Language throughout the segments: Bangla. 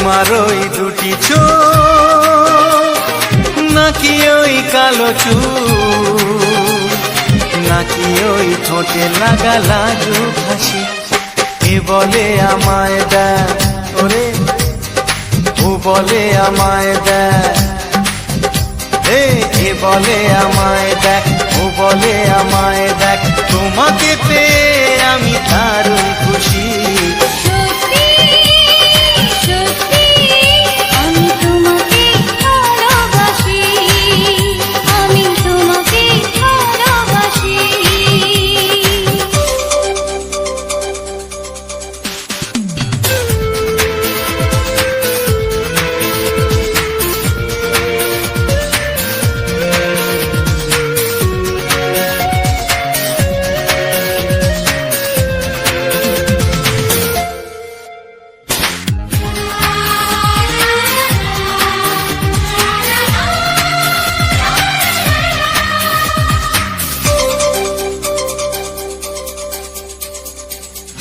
তোমার ওই দুটি চোখ নাকি ওই কালো চুল, নাকি ওই ঠোঁটে লাগা লাজুক হাসি, এ বলে আমায় দেয় ওরে, ও বলে আমায় দেয়, এ বলে আমায় দেখ, ও বলে আমায় দেখ, তোমাকে পেয়ে আমি দারুণ খুশি।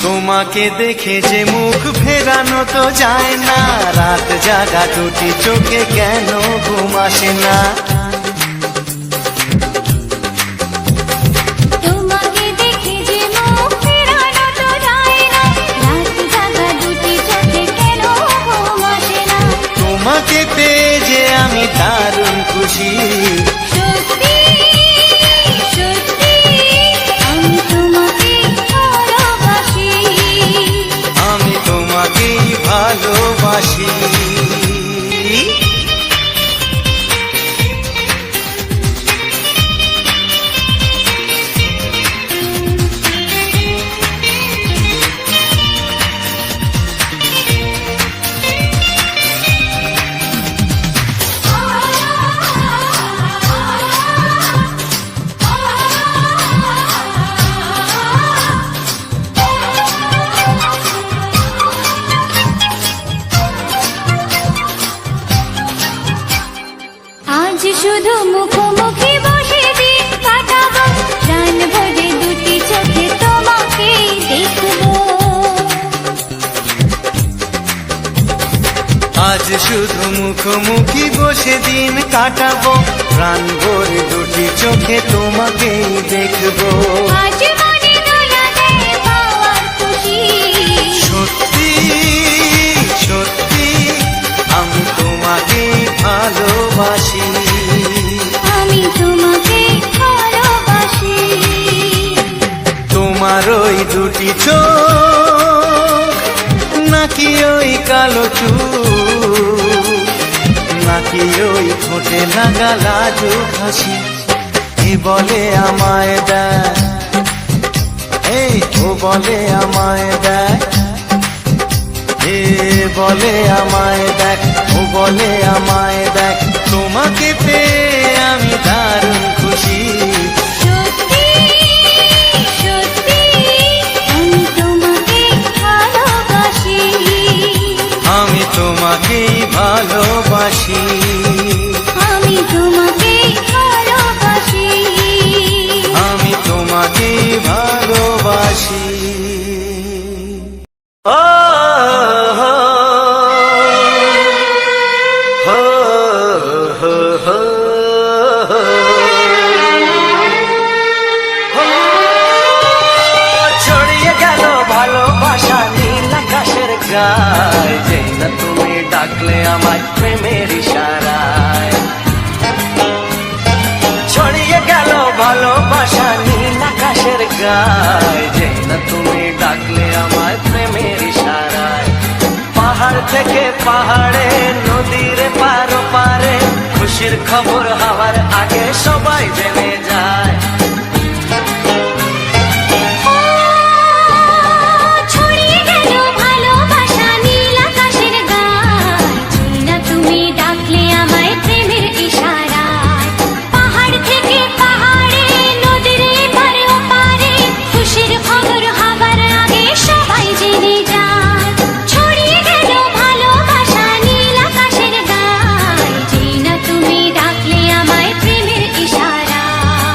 তোমাকে দেখে যে মুখ ফেরানো তো যায় না, রাত জাগা দুটি চোখে কেন ঘুম আসে না। তোমাকে দেখে যে মুখ ফেরানো তো যায় না, রাত জাগা দুটি চোখে কেন ঘুম আসে না। তোমাকে পেয়ে যে আমি দারুণ খুশি। ভালোবাসি। শুধু মুখোমুখি বসে দিন কাটাবো, প্রাণ ভরে দুটি চোখে তোমাকে দেখবো। আজ শুধু মুখোমুখি বসে দিন কাটাবো, প্রাণ ভরে দুটি চোখে তোমাকেই দেখবো। আজ মনে দোলা দেয় পাওয়ার খুশি, সত্যি সত্যি আমি তোমাকেই ভালোবাসি। আমি তোমাকে ভালোবাসি। তোমার ওই দুটি চোখ নাকি ওই কালো চুল, নাকি ওই ঠোঁটে লাগা লাজুক হাসি, এ বলে আমায় দেয়, ও বলে আমায় দেয়, এ বলে আমায় দেখ, ও বলে আমায় দেখ, তোমাকে পেয়ে আমি দারুণ খুশি। সত্যি সত্যি আমি তোমাকে ভালোবাসি। আমি তোমাকেই ভালোবাসি। আমি তোমাকে ভালোবাসি। আমি তোমাকেই ভালোবাসি। ছড়িয়ে গেল ভালোবাসা নীল আকাশের গায়, যেই না তুমি ডাকলে আমার প্রেমের ইশারায়। ছড়িয়ে গেল ভালোবাসা নীল আকাশের গায়, যেই না তুমি ডাকলে আমার প্রেমের ইশারায়। পাহাড় থেকে পাহাড়ে, নদীর পারো পারে, খুশির খবর হওয়ার আগে সবাই জেনে যায়। ছড়িয়ে গেল ভালোবাসা নীল আকাশের গায়, যেই না তুমি ডাকলে আমায় প্রেমের ইশারায়। পাহাড় থেকে পাহাড়ে, নদীর পারে ওপারে, খুশির খবর হবার আগে সবাই জেনে যায়। ছড়িয়ে গেল ভালোবাসা নীল আকাশের গায়, যেই না তুমি ডাকলে আমায় প্রেমের ইশারায়।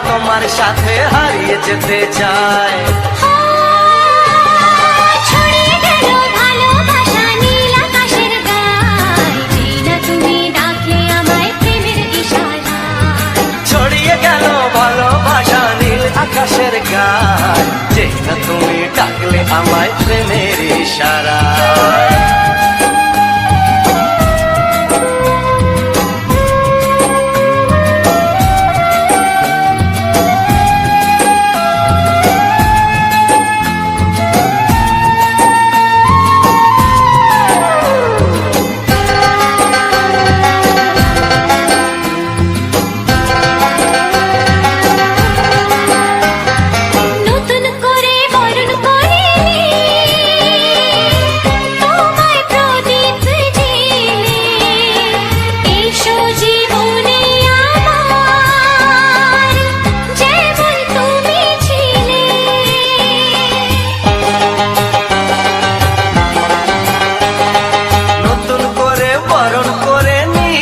তোমার সাথে হারিয়ে যেতে চায়। ছড়িয়ে গেল ভালোবাসা নীল আকাশের গায়, যেই না তুমি ডাকলে আমায় প্রেমের ইশারায়। ছড়িয়ে গেল ভালোবাসা নীল আকাশের গায়, যেই না তুমি ডাকলে আমায় প্রেমের ইশারায়। নতুন করে বরণ করে তোমায় প্রদীপ জেলে, এসো জীবনে আমার যেমন তুমি ছিলে। নতুন করে বরণ করে নি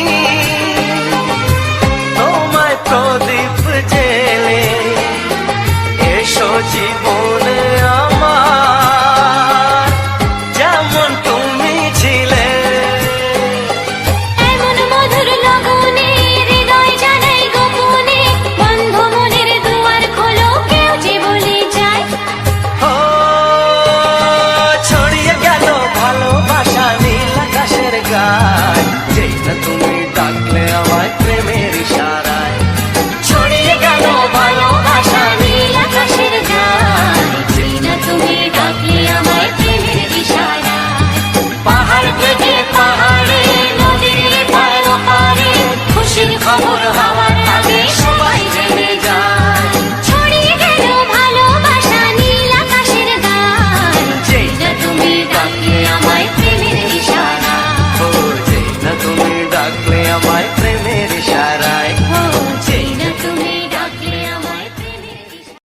তোমায় প্রদীপ জেলে, এসো জীবনে আমার যেমন তুমি ছিলে। এমন মধুর লগনে হৃদয় জানাই গোপনে, বন্ধ মনের দুয়ার খোলো কেউ যে বলে যায়। ও ছড়িয়ে গেল ভালোবাসা নীল আকাশের গায়, যেই না তুমি ডাকলে আমায় প্রেমের ইশারায়। ছড়িয়ে গেল ভালোবাসা নীল আকাশের গায়, যেই না তুমি ডাকলে আমায় প্রেমের ইশারায়। পাহাড় থেকে পাহাড়ে নদীর পার পারে খুশির খবর হওয়ার আগে সবাই জেনে যায়। ছড়িয়ে গেল ভালোবাসা নীল আকাশের গায়, যেই না তুমি ডাকলে আমায় প্রেমের ইশারায়। ও যেই না তুমি ডাকলে আমায় প্রেমের ইশারায়। ও যেই না তুমি ডাকলে আমায় প্রেমের ইশারায়।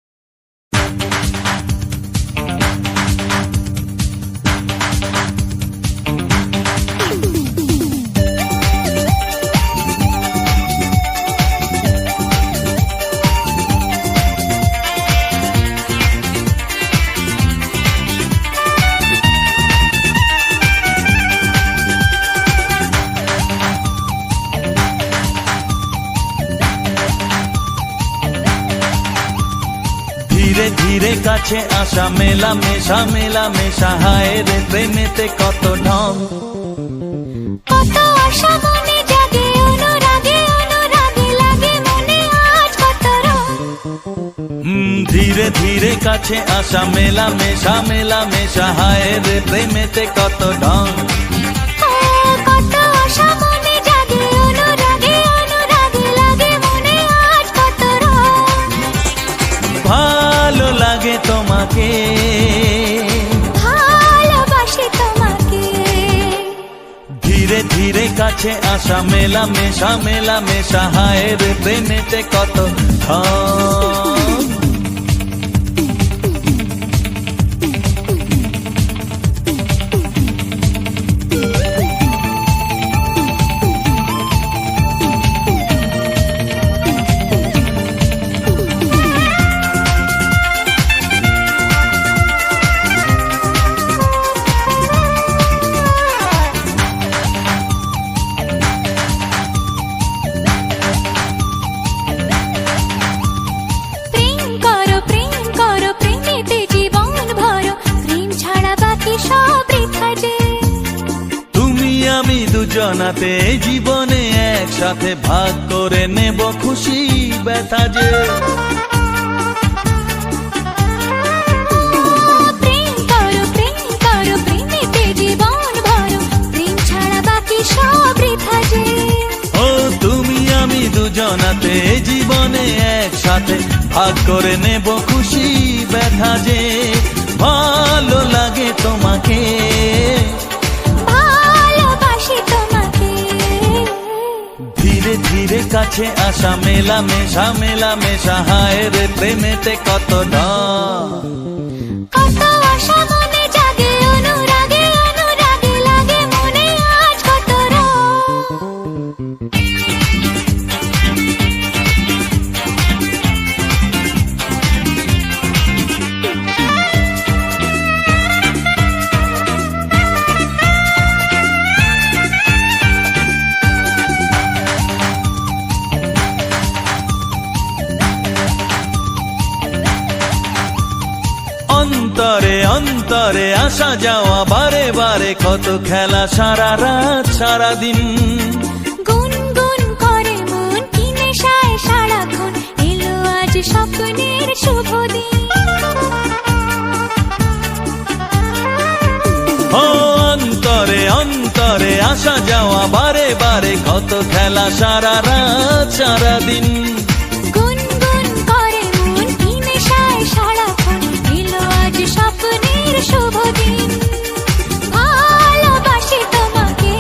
ধীরে ধীরে কাছে আসা মেলা মেশা হায় রে প্রেমেতে কত ঢং। কত আশা মনে জাগে অনুরাগে অনুরাগে লাগে মনে আজ কত রং। ধীরে ধীরে কাছে আসা মেলা মেশা হায় রে প্রেমেতে কত ঢং। কত আশা মনে জাগে অনুরাগে অনুরাগে লাগে মনে আজ কত রং। ভালো লাগে তোমাকে, ভালোবাসি তোমাকে। ধীরে ধীরে কাছে আসা মেলা মেশা হায় রে প্রেমেতে কত ঢং। প্রেম করো প্রেমেতে জীবন ভরো, প্রেম ছাড়া বাকি সব বৃথা যে। তুমি আমি দুজনাতে জীবনে একসাথে ভাগ করে নেব খুশি ব্যথা যে। প্রেম করো প্রেমেতে জীবন ভরো, প্রেম ছাড়া বাকি সব বৃথা যে। ও তুমি আমি দুজনাতে জীবনে একসাথে ভাগ করে নেব খুশি ব্যথা যে। ভালো লাগে তোমাকে, ভালোবাসি তোমাকে। ধীরে ধীরে কাছে আসা মেলা মেশা হায় রে প্রেমেতে কত ঢং। কত আশা মনে জাগে অনুরাগে অনুরাগে লাগে মনে আজ কত রং। অন্তরে আসা যাওয়া বারে বারে কত খেলা সারা রাত সারা দিন গুনগুন করে মন কি নেশায় সারাক্ষণ এলো আজ স্বপ্নের শুভ দিন ও অন্তরে অন্তরে আসা যাওয়া বারে বারে কত খেলা সারা রাত সারা দিন গুনগুন করে মন কি নেশায় সারাক্ষণ এলো আজ স্বপ্নের শুভ দিন ভালোবাসি তোমাকে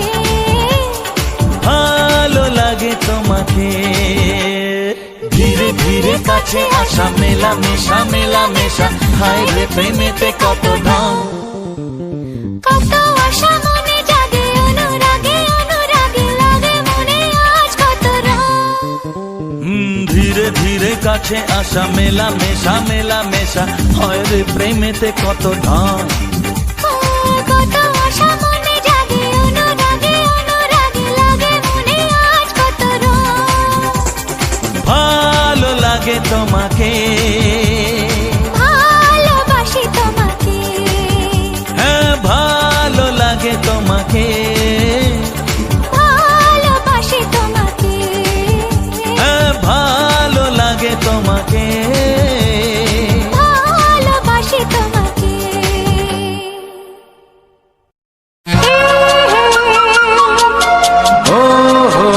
ভালো লাগে তোমাকে ধীরে ধীরে কাছে আসা মেলা মেশা হায় রে প্রেমেতে কত ঢং কত আশা মনে জাগে অনুরাগে অনুরাগে লাগে মনে আজ কত রং ধীরে ধীরে কাছে আসা মেলা মেশা হয় রে প্রেমেতে কত ঢং কত আশা মনে জাগে অনুরাগে অনুরাগে লাগে মনে আজ কত রং ভালো লাগে তোমাকে ভালোবাসি তোমাকে হ্যাঁ ভালো লাগে তোমাকে ভালোবাসি তোমাকে হ্যাঁ ভালো লাগে তোমাকে ভালোবাসি তোমাকে ও হো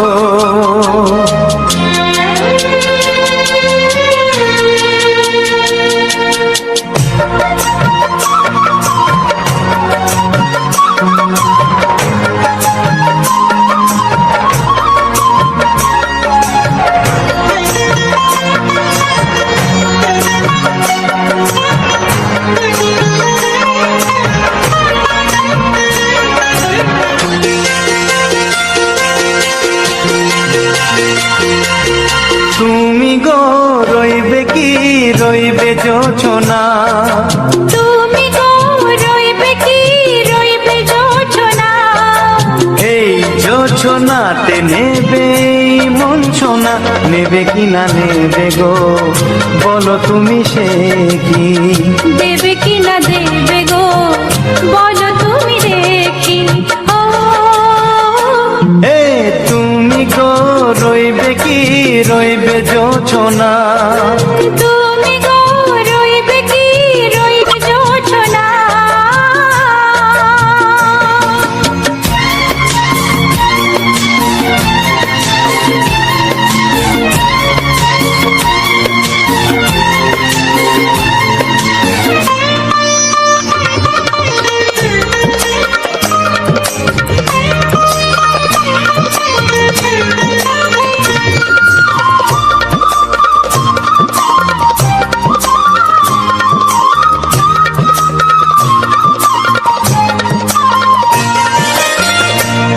তুমি গো রইবে কি রইবে জোছনা তুমি গো রইবে কি রইবে জোছনা এই জোছনাতে নেবে এই মন সোনা নেবে কি না নেবে গো বলো তুমি সে কি দেবে কি না দেবে গো বলো তুমি দেখি ও এ তুমি গো রইবে কি রইবে জোছনা তুমি গো রইবে কি রইবে জোছনা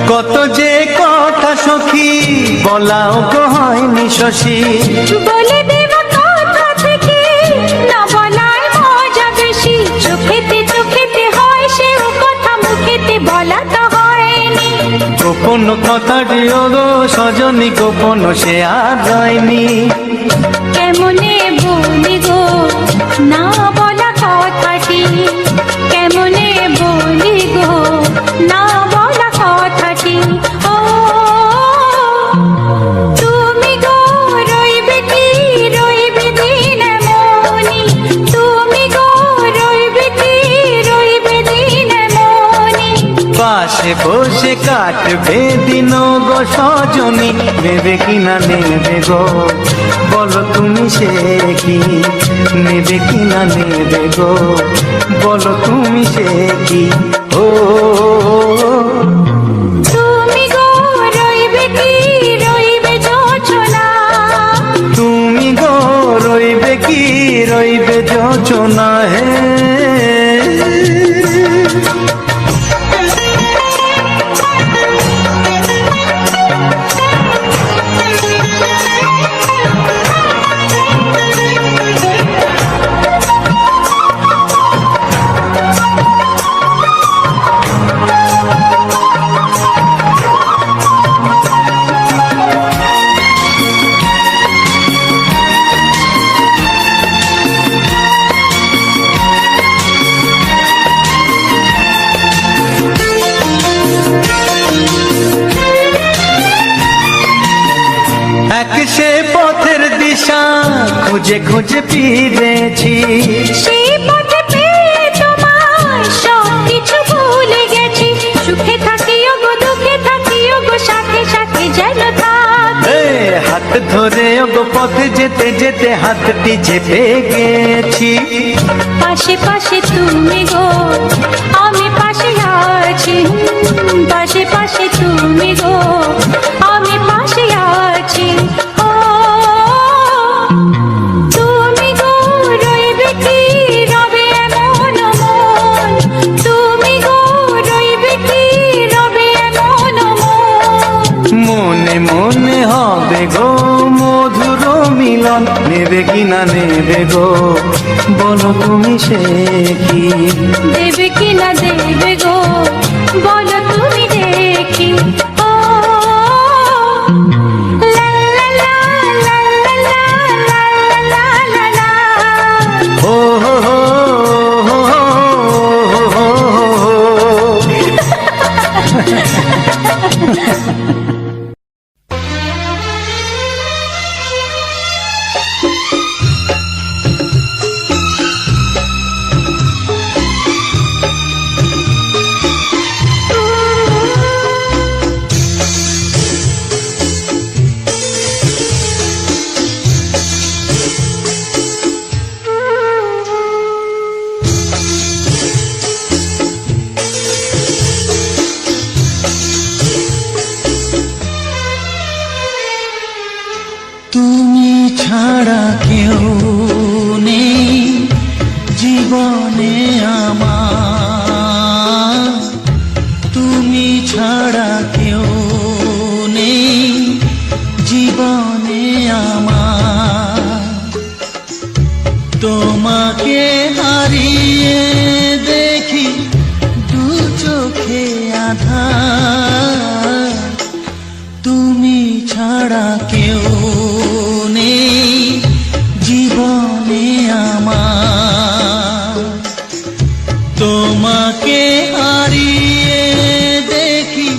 কত যে কথা সখী বলাও গো হয়নি শশী বলে দেব কথা থেকে না বলায় মজা বেশি চোখেতে হয় সেও কথা মুখেতে বলা তো হয়নি গোপন কথাটি গো সজনী গোপন সে আর হয়নি কেমনে বলি গো না বলা কথাটি কেমনে বলি গো না বলা কথাটি ও তুমি গো রইবে কি রইবে দিন মনি তুমি গো রইবে কি রইবে দিন মনি পাশে বসে কাটবে দিন গো সজনী নেবে কি না নেবে গো বলো তুমি সে কি নেবে কি না নেবে গো বলো তুমি সে কি ও তুমি গো রইবে কি রইবে জোছনা তুমি গো রইবে কি রইবে যোচনা হে সে পথের দিশা খুঁজে খুঁজে ফিরেছি। সেই পথে পেয়ে তোমায় সব কিছু ভুলে গেছি। সুখে থাকিও গো দুঃখে থাকিও গো সাথে সাথে যেন থাক। হাত ধরে ওগো পথে যেতে যেতে হাতটি চেপে গেছি। পাশে পাশে তুমি গো আমি পাশে আছি। পাশে পাশে তুমি গো আমি পাশে আছি। ও তুমি গো রইবে কি রবে এমন মন। তুমি গো রইবে কি রবে এমন মন। মনে মনে হবে গো মধুর মিলন। নেবে কি না নেবে গো বলো তুমি সে কি। দেবে কি না দেবে গো বলো তুমি দেখি। ও লা লা লা লা লা লা লা লা লা। ও হো হো হো হো হো হো। তুমি ছাড়া কেউ নেই জীবনে আমার। তুমি ছাড়া কেউ নেই জীবনে আমার। তোমাকে হারিয়ে দেখি দু চোখে আধার। তুমি ছাড়া কেউ নেই জীবনে আমার। তোমাকে হারিয়ে দেখি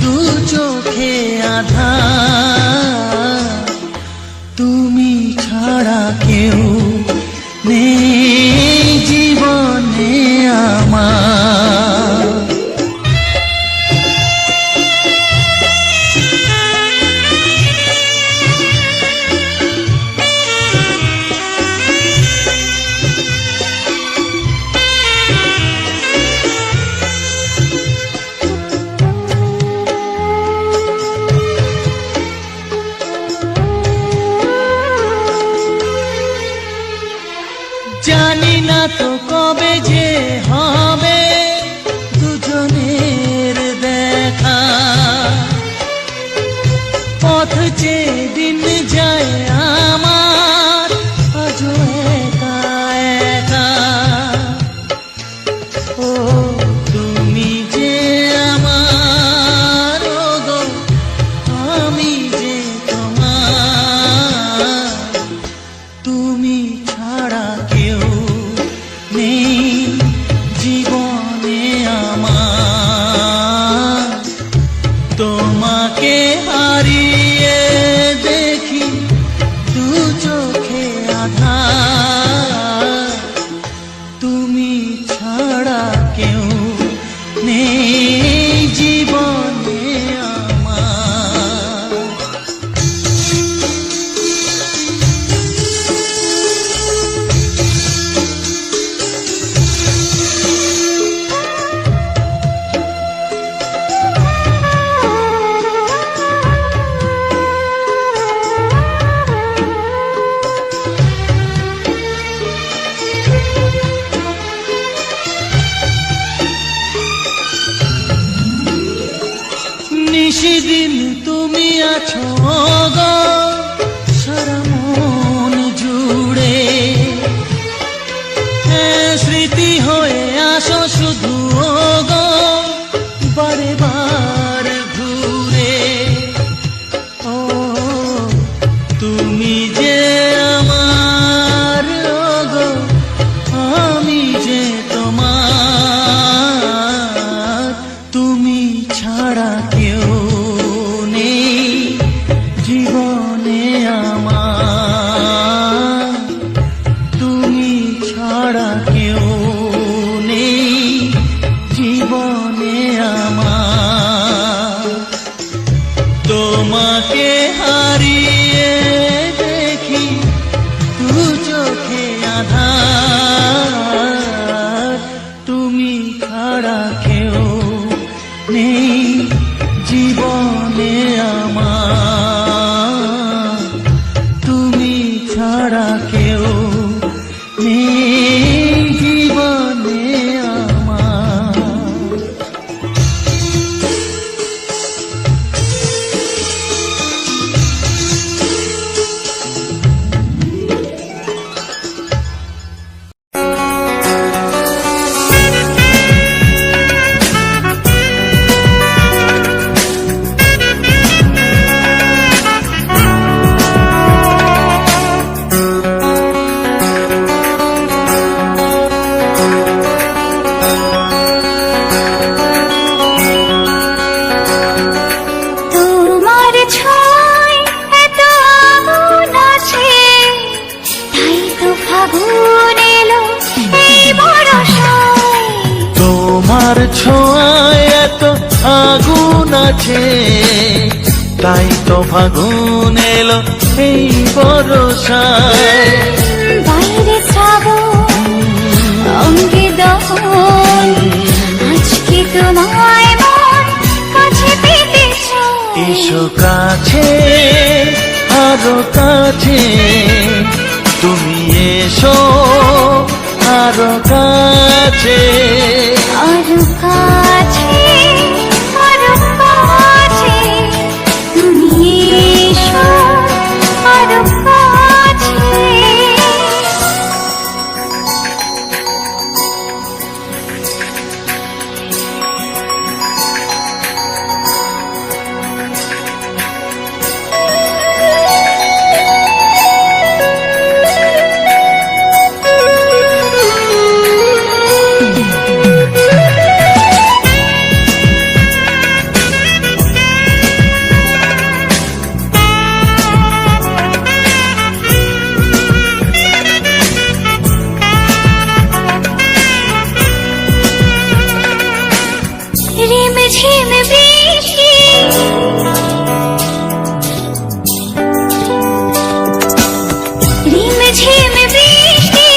দু চোখে আধার। তুমি ছাড়া কেউ নেই জীবনে আমার। জানি না তো কবে যে হবে দুজনের দেখা। পথ চেয়ে দিন যায় আমার আজও একা একা। ও তুমি যে আমার গো আমি যে তোমার। তুমি ছাড়া কেউ নেই জীবনে আমার। তোমাকে হারিয়ে দেখি দু চোখে আধার। তুমি ছাড়া কেউ নেই জীবনে আমার। নিশিদিন তুমি আছো গো সারা মন জুড়ে। স্মৃতি হয়ে আসো শুধু গো বারে বার ঘুরে। ও তুমি যে আমার গো আমি যে তোমার। তুমি ছাড়া কেউ নেই জীবনে তোমাকে হারিয়ে দেখি দু চোখে আধার, তুমি ছাড়া কেউ নেই জীবনে আমার, তুমি ছাড়া কেউ নেই জীবনে আমার। তোমার ছোঁয়ায় এত আগুন আছে, তাই তো ফাগুন এলো এই বরষায়। তোমার ছোঁয়ায় এত আগুন আছে, তাই তো ফাগুন এলো এই বরষায়। বাইরে শ্রাবণ, অঙ্গে দহন, আজকে তোমায় মন কাছে পেতে চায়। এসো কাছে, আরো কাছে, তুমি এসো আরো কাছে। আরো কাছে, আরো কাছে, তুমি এসো আরো কাছে। ঝিম বৃষ্টি, ঝিম বৃষ্টি,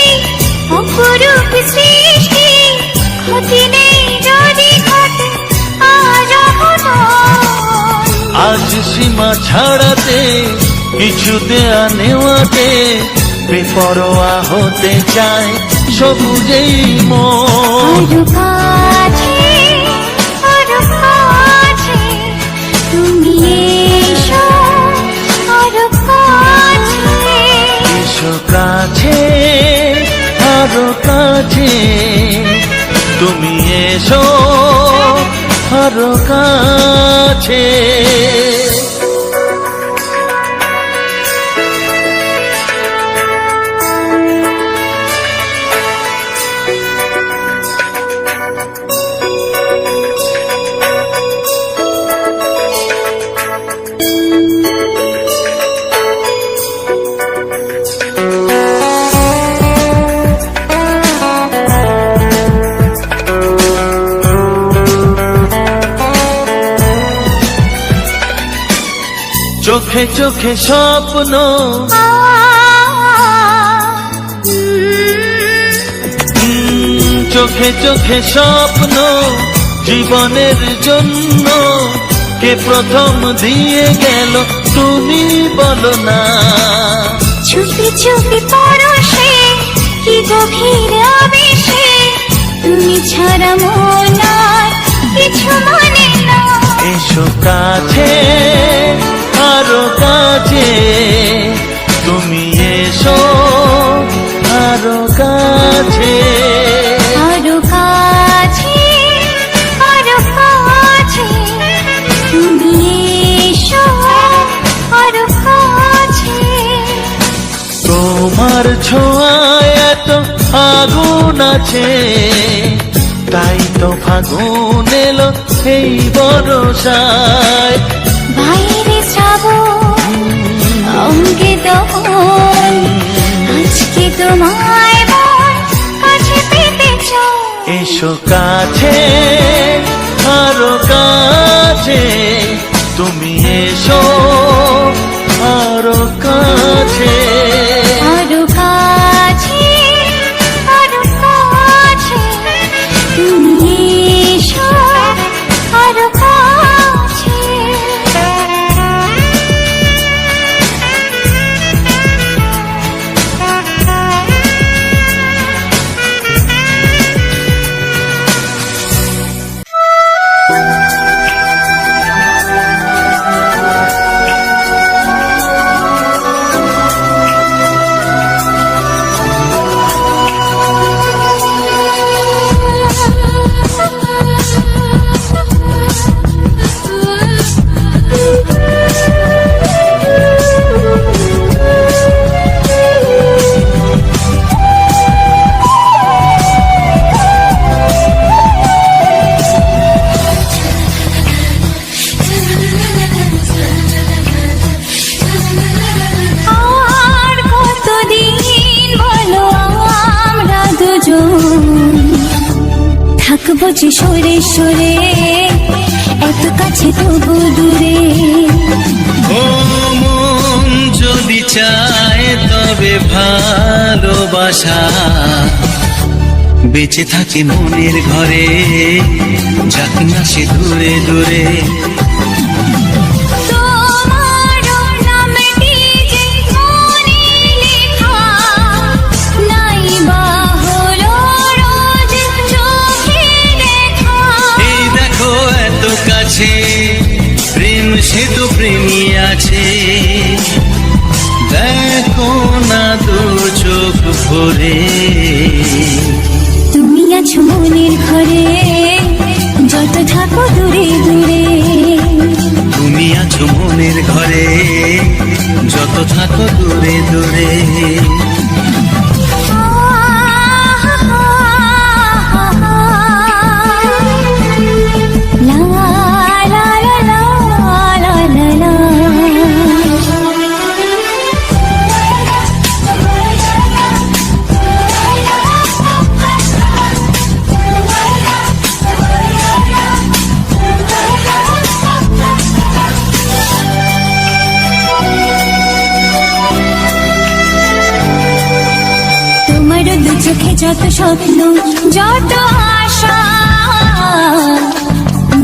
অপরূপ সৃষ্টি, ক্ষতি নেই যদি ঘটে আজ অঘটন। আজ সীমা ছাড়াতে, কিছু দেয়া নেওয়াতে, বেপরোয়া হতে চায় সবুজেই মন। আরো কাছে, আরো কাছে, তুমি এসো আরো কাছে। এসো কাছে, আরো কাছে, তুমি এসো আরো কাছে। চোখে চোখে স্বপ্ন, চোখে চোখে স্বপ্ন, জীবনের জন্য কে প্রথম দিয়ে গেল তুমি বলো না। চুপি চুপি পরশে, কি গভীর আবেশে, তুমি ছাড়া মন আর কিছু মানে না। এসো কাছে, আরো কাছে, তুমি এসো আরো কাছে। আরো কাছে, আরো কাছে, তুমি এসো আরো কাছে। তোমার ছোঁয়ায় এত আগুন আছে, তাই তো ফাগুন এলো এই বরষায়। বাইরে শ্রাবণ, অঙ্গে দহন, আজকে তোমায় মন কাছে পেতে চায়। এসো কাছে, আরো কাছে, তুমি এসো থাকবো যে সরে সরে, এত কাছে তবু দূরে। ও মন যদি চায় তবে ভালোবাসা বেঁচে থাকে মনের ঘরে, যাক না সে দূরে দূরে। তোমার নামটি যে মনে লেখা, নাই বা হলো রোজ চোখে দেখা। এই দেখো এত কাছে প্রেম, সে তো প্রেমী আছে, দেখো না দু চোখ ভরে। তুমি আছো মনের ঘরে, যত থাকো দূরে দূরে। তুমি আছো মনের ঘরে, যত থাকো দূরে দূরে। লা লা লা লা লা লা লা। তোমার দু চোখে যত স্বপ্ন, যত আশা,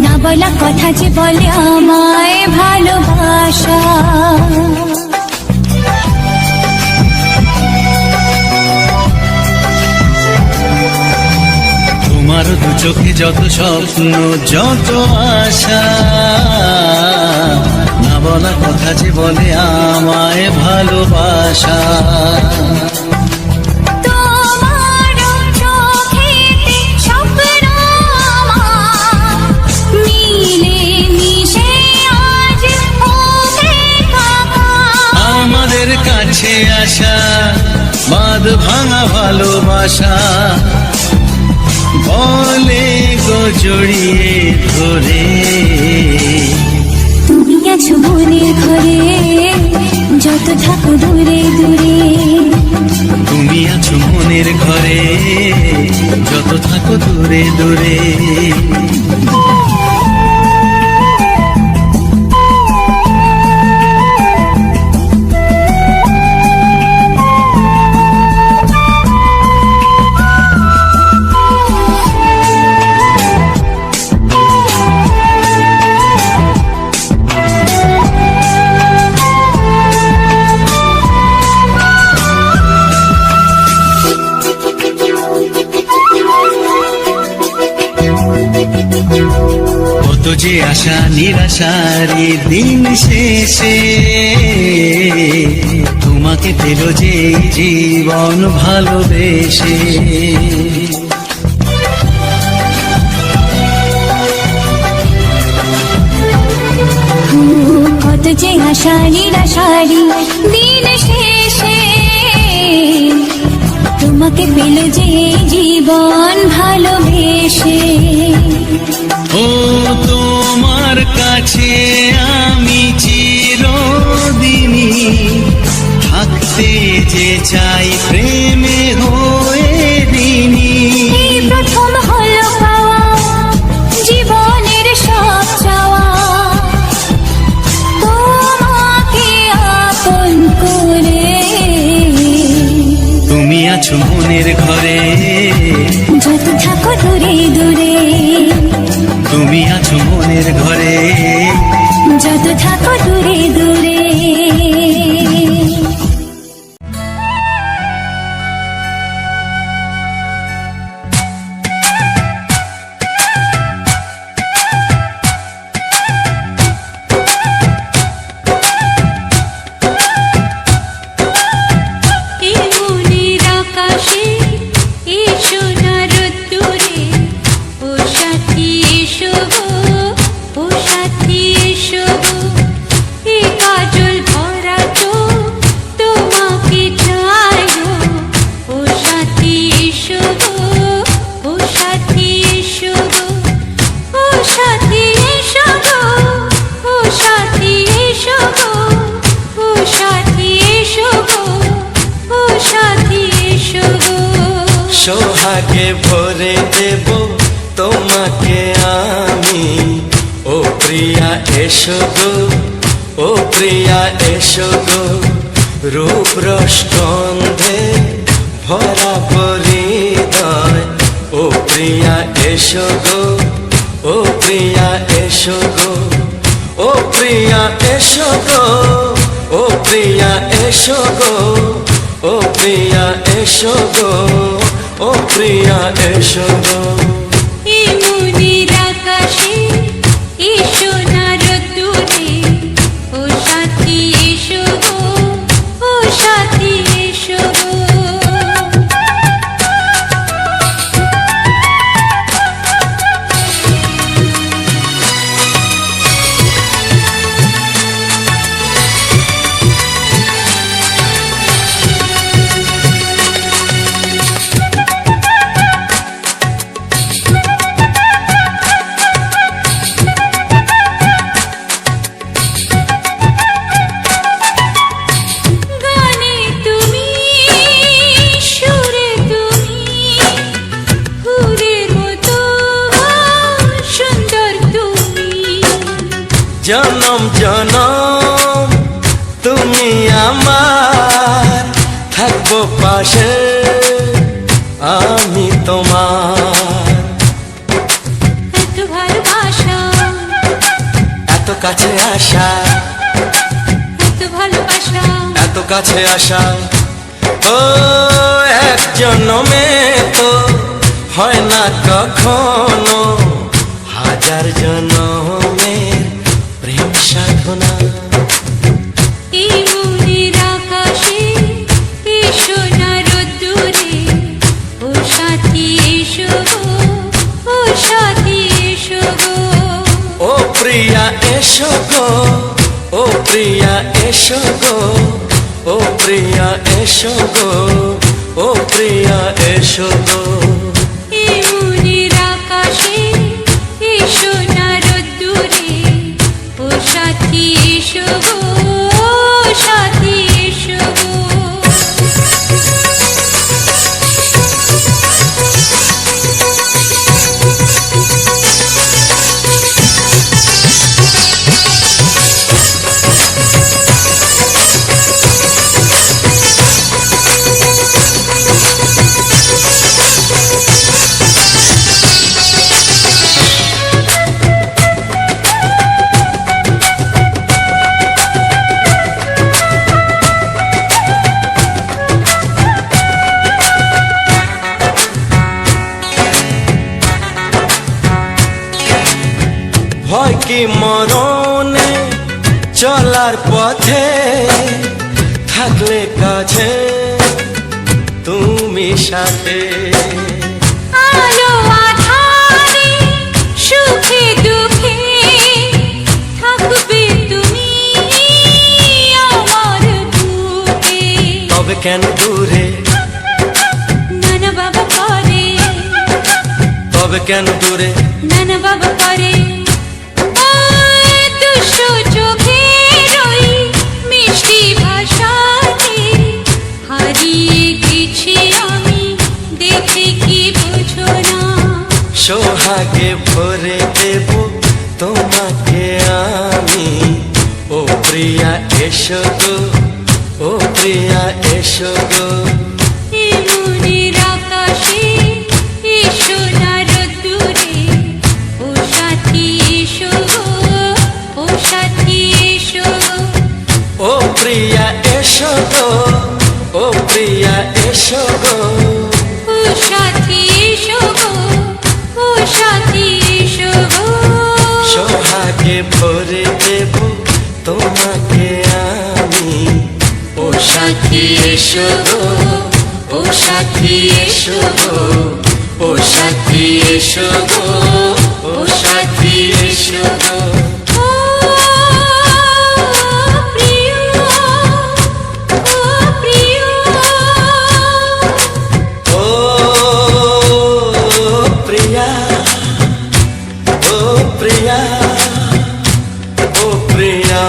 না বলা কথা যে বলে আমায় ভালোবাসা। তোমার দু চোখে যত স্বপ্ন, যত আশা, না বলা কথা যে বলে আমায় ভালোবাসা। তোমার চোখেতে স্বপ্ন আমার, মিলে মিশে আজ হবে থাকা। আমাদের কাছে আসা বাঁধ ভাঙা ভালোবাসা, বলে গো জড়িয়ে ধরে। তুমি আছো মনের ঘরে, যত থাকো দূরে দূরে। তুমি আছো মনের ঘরে, যত থাকো দূরে দূরে। কত যে আশা নিরাশারি দিন শেষে, তোমাকে পেল যে জীবন ভালোবেসে। কত যে আশা নিরাশারি দিন শেষে, তোমাকে পেল যে জীবন ভালোবেসে। ও তোমার কাছে আমি চিরদিনই থাকতে যে চাই, প্রেমে হয়ে দিনই। এই প্রথম হলো পাওয়া জীবনের সব চাওয়া, তোমাকে আপন করে। তুমি আছো মনের ঘরে, যত থাকো দূরে দূরে। তুমি আছো মনের ঘরে, যত থাকো দূরে দূরে। এই মনের আকাশে এসো না রোদ্দুরে, ও সাথী এসো গো, ও সাথী এসো গো। এই কাজল প্রিয়া এসো গো, ও প্রিয়া এসো গো, রূপ রস গন্ধে ভরা পরিদয়। ও প্রিয়া এসো গো, ও প্রিয়া এসো গো, ও প্রিয়া এসো গো, ও প্রিয়া এসো গো, ও প্রিয়া এসো গো, ও প্রিয়া এসো গো। এই মনের আকাশে এসো না রোদ্দুরে, ও সাথী এসো গো, ও সাথী এসো গো। গানে তুমি, সুরে তুমি, ফুলের মতো সুন্দর তুমি। জনম জনম তুমি আমার, থাকবো পাশে আমি তোমার। এত ভালোবাসা, এত কাছে আসা, এত ভালোবাসা, এত কাছে আসা, ও এক জন্মে তো হয় না কখনো, হাজার জন্মের প্রেম সাধনা। এই মনের আকাশে এসো না রোদ্দুরে, ও সাথী এসো গো, ও সাথী এসো গো। ও প্রিয়া এসো গো, ও প্রিয়া এসো গো, ও প্রিয়া এসো গো, ও প্রিয়া এসো গো। এই মনের আকাশে এসো না রোদ্দুরে, ও সাথী এসো গো, ও সাথী এসো গো। ভয় কি মরণে চলার পথে, থাকলে কাছে তুমি সাথে। আলো আঁধারে, সুখে দুঃখে, থাকবে তুমি আমার বুকে। তবে কেন দূরে, নানা বাবা করে, তবে কেন দূরে, নানা বাবা করে। ওই দুষ্টু চোখের ওই মিষ্টি ভাষাতে হারিয়ে গেছি আমি, দেখে কি বোঝো না। সোহাগে ভরে দেব তোমাকে আমি। ও প্রিয়া এসো গো, ও প্রিয়া এসো গো। এই মনের আকাশে এসো না রোদ্দুরে, ও সাথী এসো গো, ও সাথী এসো গো। ও প্রিয়া এসো গো, ও প্রিয়া এসো গো। ও সাথী এসো গো, ও সাথী এসো গো। সোহাগে ভরে দেব তোমাকে আমি। ও সাথী এসো গো, ও সাথী এসো গো, ও সাথী এসো গো, ও সাথী এসো গো। ও প্রিয়, ও প্রিয়, ও প্রিয়া, ও প্রিয়া, ও প্রিয়া।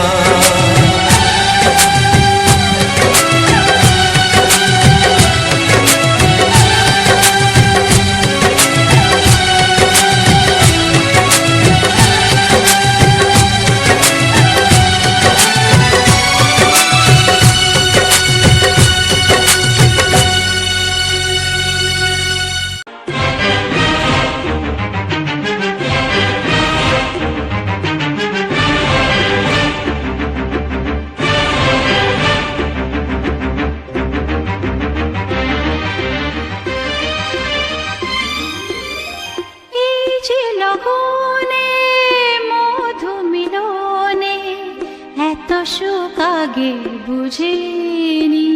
এত সুখ আগে বুঝিনি।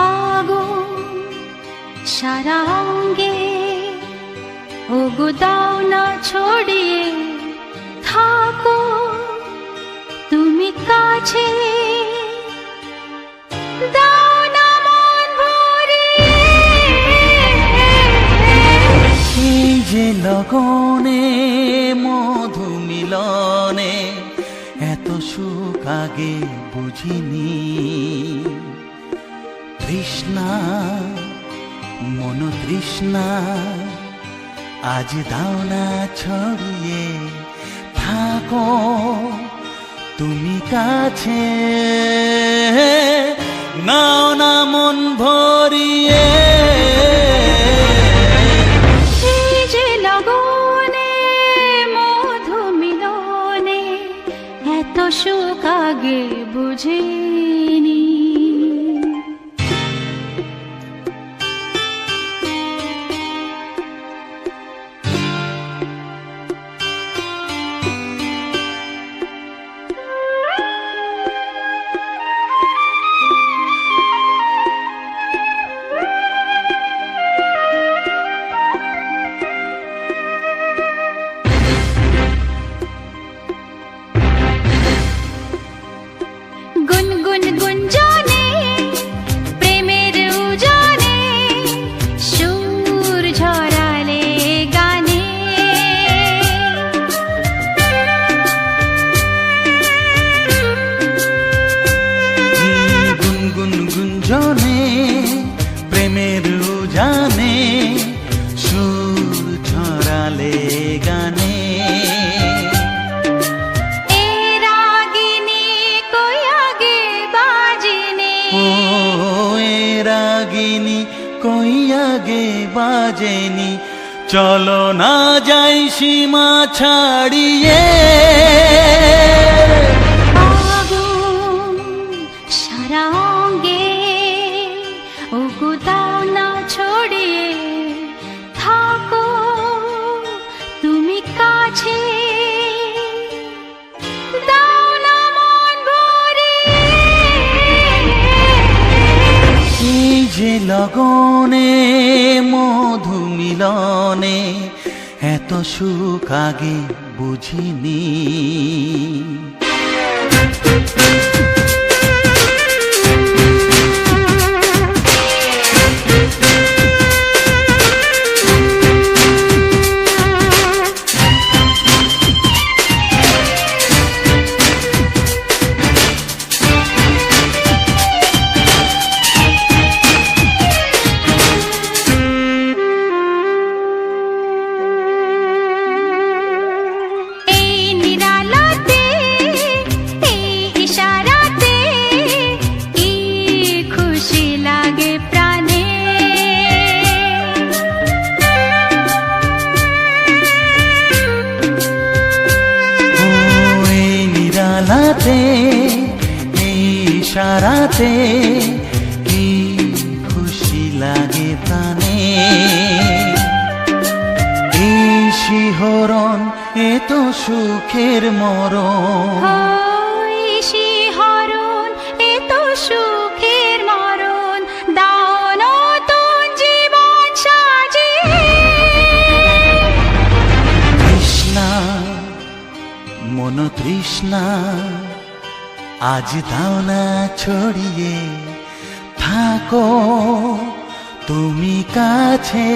আগুন সারা অঙ্গে ওগো দাও না ছড়িয়ে থাকো তুমি কাছে, দাও না মন ভরিয়ে। এই যে লগনে মধু মিলনে এত সুখ আগে বুঝিনি। তৃষ্ণা মন তৃষ্ণা আজ দাও না ছড়িয়ে থাকো তুমি কাছে, নাও না মন ভরিয়ে। এই যে লগনে মধু মিলনে এত সুখ আগে বুঝিনি। গুনগুন গুঞ্জনে প্রেমের উজানে সুর ঝরালে গানে, গুনগুন গুঞ্জনে প্রেমের উজানে সুর ছড়ালে গানে। এ রাগিনী কই আগে বাজেনি, ও এ রাগিনী কই আগে বাজেনি, চলো না যাই সীমা ছাড়িয়ে। আগুন সারা অঙ্গে ওগো দাও না ছড়িয়ে থাকো তুমি কাছে, দাও না মন ভরিয়ে। এই যে লগনে মধু মিলনে এত সুখ আগে বুঝিনি। এই নিরালাতে এই ইশারাতে কি খুশি লাগে প্রাণে, ও এই নিরালাতে এই ইশারাতে কি খুশি লাগে প্রাণে। এই শিহরণ এ তো সুখের মরণ, ওই শিহরণ এ তো সুখের মরণ, দাও নতুন জীবন সাজিয়ে। তৃষ্ণা মন তৃষ্ণা আজ দাও না ছড়িয়ে থাকো তুমি কাছে,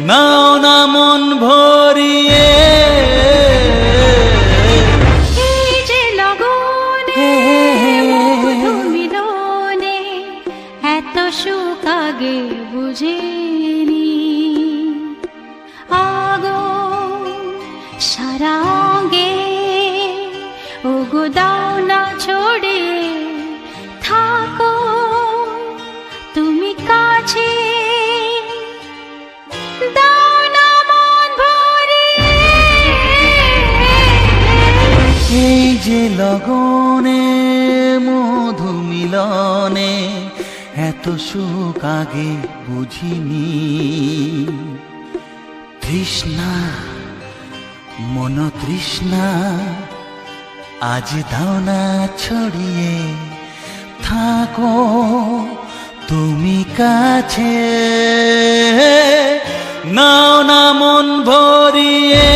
নাও না মন ভরিয়ে। এই যে লগনে মধু মিলনে এত সুখ আগে বুঝিনি। আগুন সারা অঙ্গে ওগো দাও না ছড়িয়ে থাকো তুমি কাছে, দাও না মন ভরিয়ে। এই যে লগনে মধু মিলনে এত সুখ আগে বুঝিনি। তৃষ্ণা মন তৃষ্ণা আজ দাও না ছড়িয়ে থাকো তুমি কাছে, নাও না মন ভরিয়ে।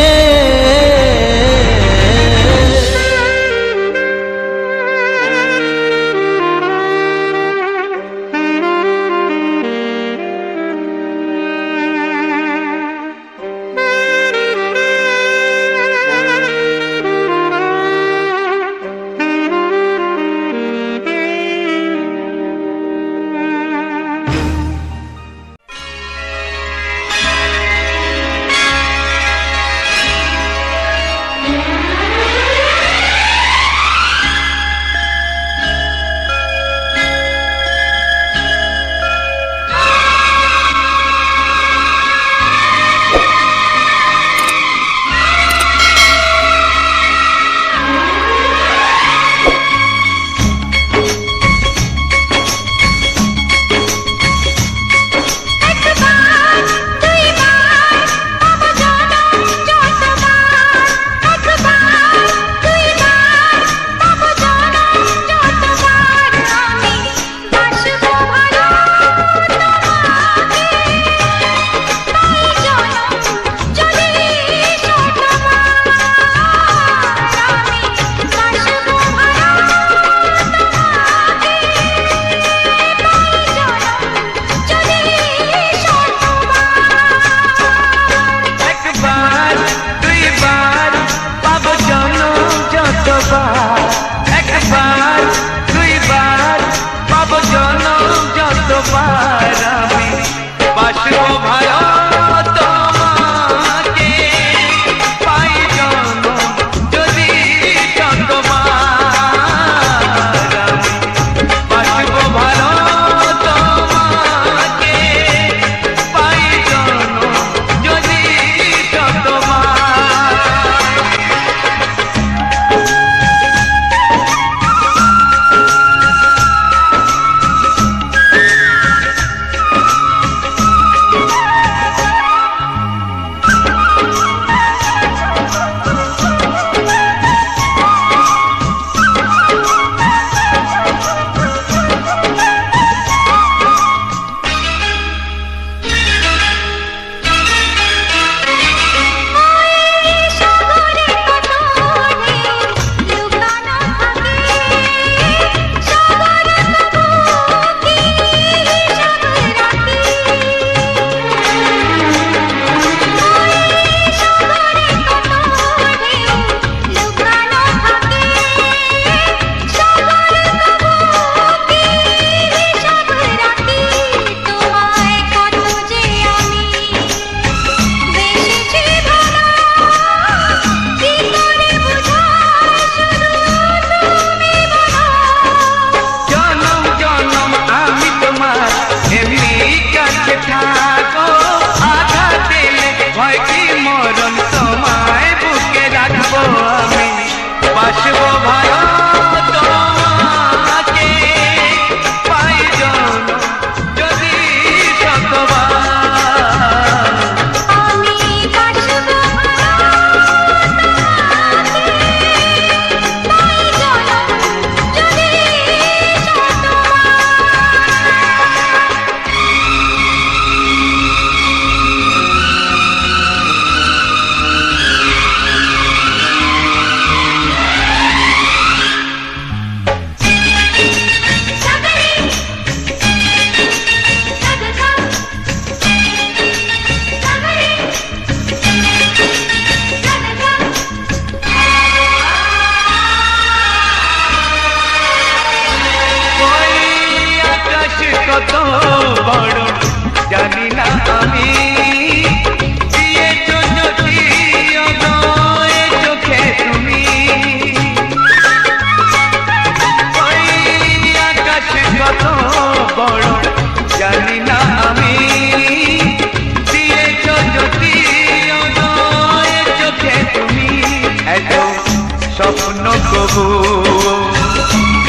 স্বপ্ন কবু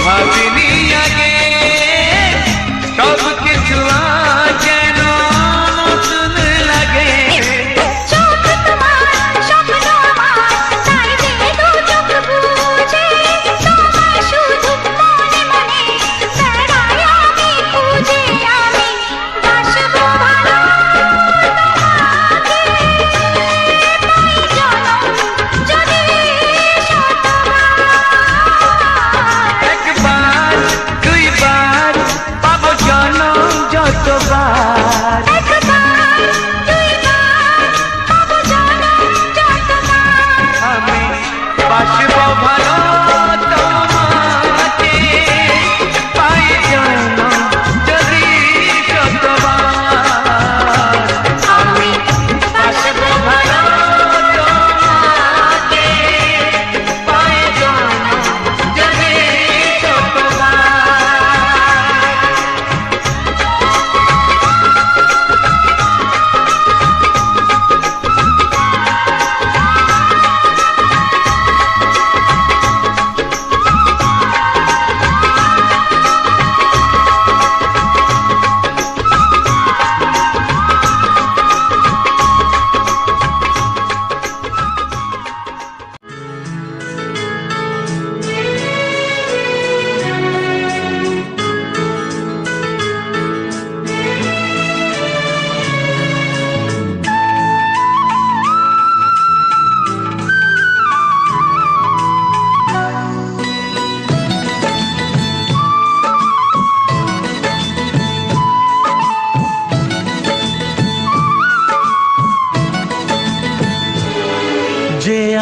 ভাবিনি আগে, সব কিছু যেন নতুন লাগে। চোখ তোমার স্বপ্ন আমার, তাই যে দু চোখ বুঝে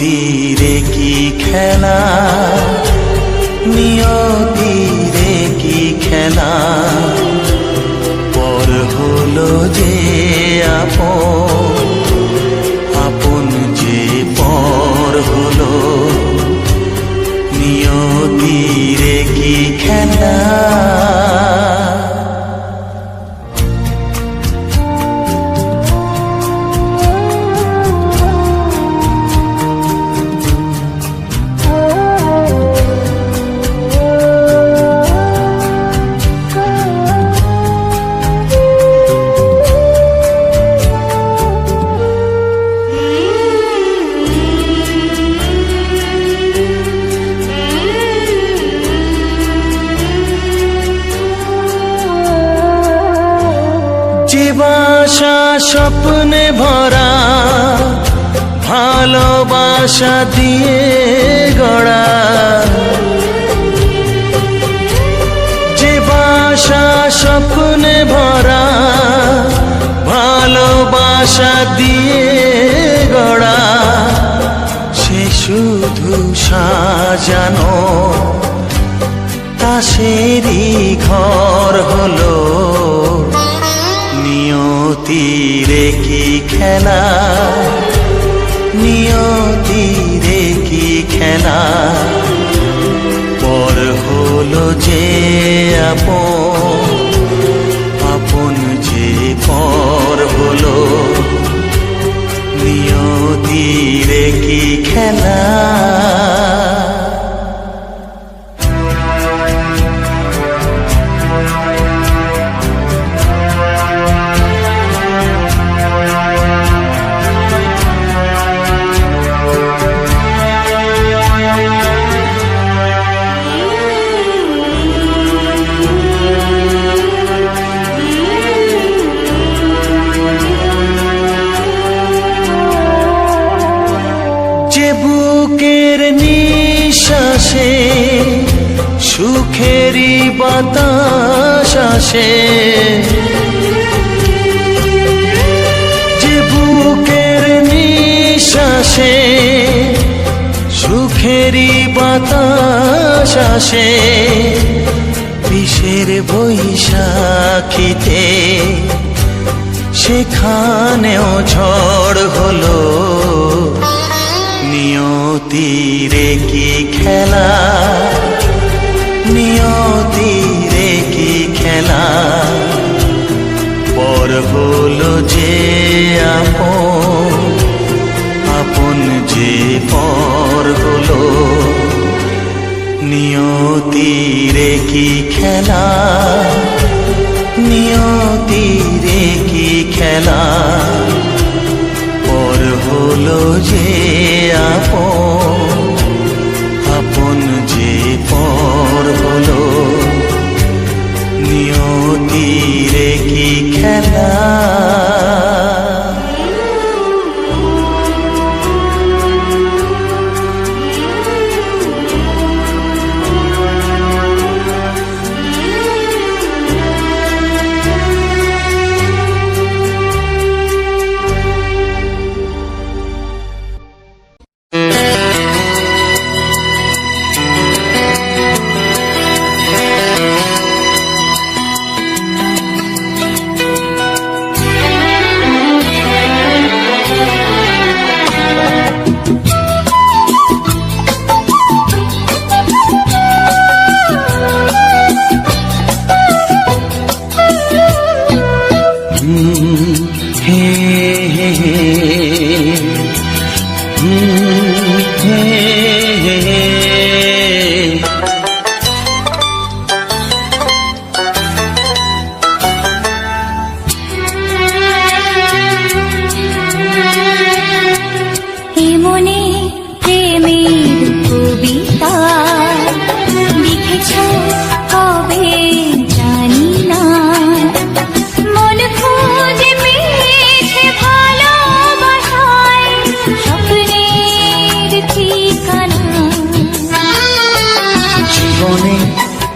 নিয়তিরে কি খেলা, নিয়তিরে কি খেলা, পর হলো যে আপন, আপন যে পর হলো, নিয়তিরে কি খেলা। যে বাসা স্বপ্নে ভরা, ভালোবাসা দিয়ে গড়া, যে বাসা স্বপ্নে ভরা, ভালোবাসা দিয়ে গড়া, সে শুধু সাজানো তাসেরই ঘর হলো, নিয়তিরে কি খেলা, নিয়তিরে কি খেলা, পর হলো যে আপন, আপন যে পর হলো, নিয়তিরে কি খেলা। যে বুকের নিঃশ্বাসে সুখেরই বাতাস আসে, যে বুকের নিঃশ্বাসে সুখেরই বাতাস আসে, বিষের বৈশাখীতে সেখানেও ঝড় হলো, নিয়তিরে কি খেলা, নিয়তিরে কি খেলা, পর হলো যে আপন, আপন যে পর হলো, নিয়তিরে কি খেলা, নিয়তিরে কি খেলা, পর হলো যে আপন, আপন যে পর হলো, নিয়তিরে কি খেলা।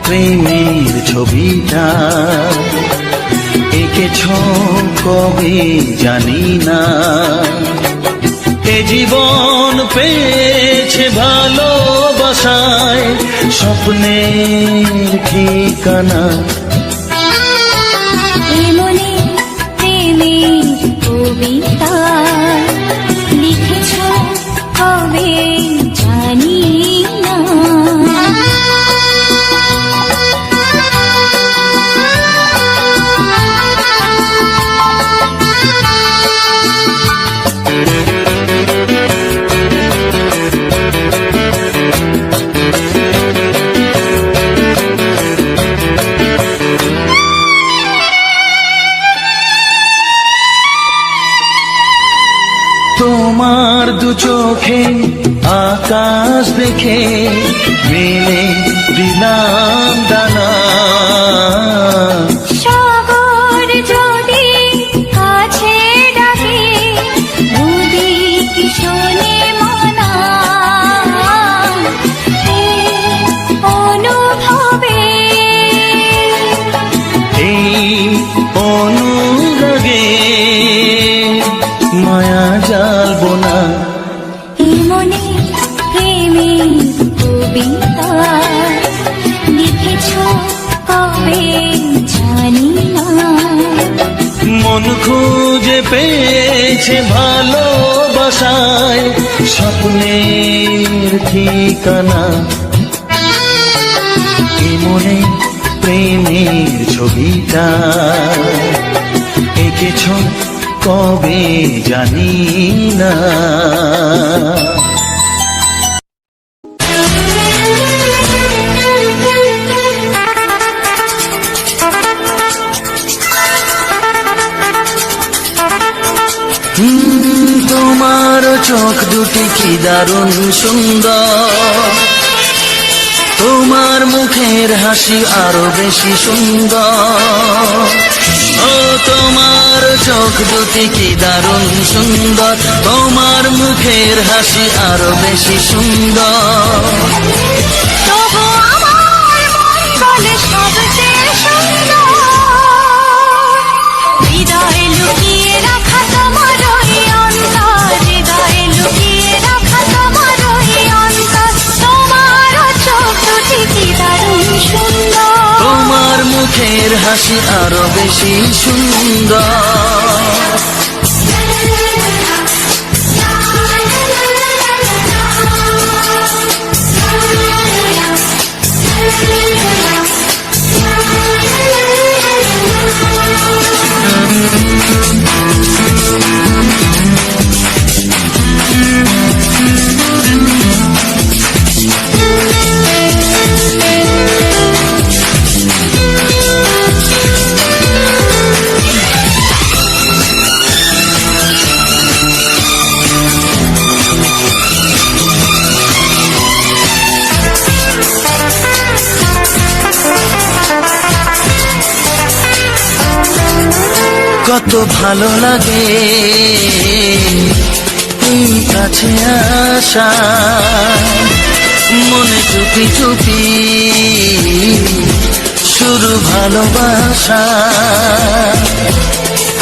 প্রেমের ছবিটা এঁকেছ কবে জানি না, এ জীবন পেয়েছে ভালোবাসায় স্বপ্নের ঠিকানা। এমনি প্রেমের কবিতা লিখেছ কবে জানি না। তোমার দু চোখে আকাশ দেখে মেলে দিলাম দানা। সাগর যদি কাছে ডাকে নদী কি শোনে মনা। এই অনুভবে এই অনুরাগে মায়া জালবো না। এই মনে প্রেমের কবিতা লিখেছ কবে জানি না। মন খুঁজে পেয়েছে ভালোবাসায় স্বপ্নের ঠিকানা। এ মনে প্রেমের ছবিটা এঁকেছ কবে জানি না। তোমার চোখ দুটি কি দারুণ সুন্দর, তোমার মুখের হাসি আরো বেশি সুন্দর। ও তোমার চোখ দুটি কি দারুণ সুন্দর, তোমার মুখের হাসি আরো বেশি সুন্দর। তবু আমার মন বলে সবচেয়ে সুন্দর। হৃদয়ে লুকিয়ে রাখা তোমার ওই অন্তর, হৃদয়ে লুকিয়ে রাখা তোমার ওই অন্তর। তোমার চোখ দুটি কি দারুণ সুন্দর, তোমার মুখের হাসি আরো বেশি সুন্দর। কত ভালো লাগে এই কাছে আসা, মনে চুপি চুপি শুরু ভালোবাসা।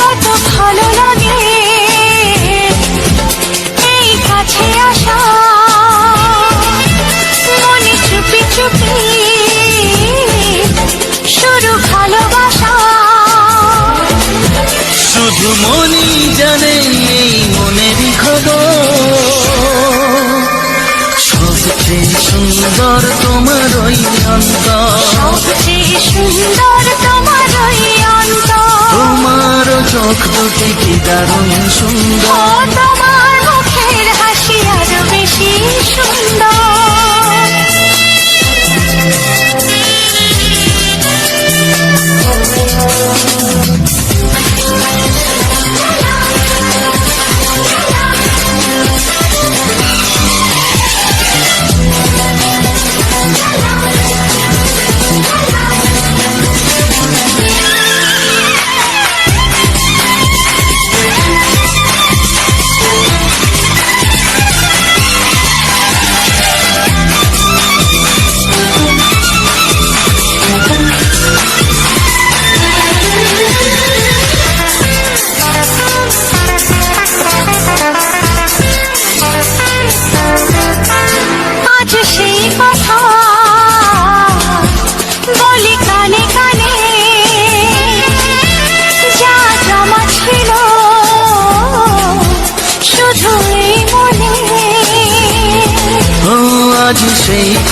কত ভালো লাগে এই কাছে আসা, মনে চুপি চুপি শুরু ভালোবাসা। শুধু মনই জানে এই মনেরই খবর, সবচেয়ে সুন্দর তোমার ওই অন্তর, সবচেয়ে সুন্দর তোমার ওই অন্তর। তোমার চোখ দুটি কি দারুণ ও সুন্দর। তোমার মুখের হাসি আরো বেশি সুন্দর।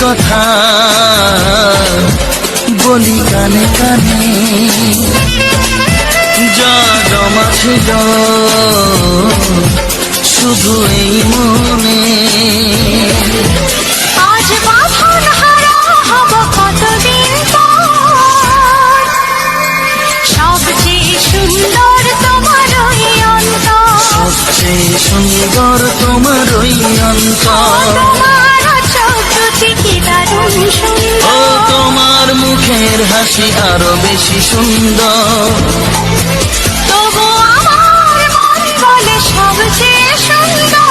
কথা বলি কানে কানে, যা জমা ছিল শুধু এই মনে। আজ বাঁধন হারা হব কতদিন পর, সবচেয়ে সুন্দর তোমার ওই অন্তর, সবচেয়ে সুন্দর তোমার ওই অন্তর। তোমার চোখ দুটি কি দারুণ ও সুন্দর, তোমার মুখের হাসি আরো বেশি সুন্দর। তবু আমার মন বলে সবচেয়ে সুন্দর,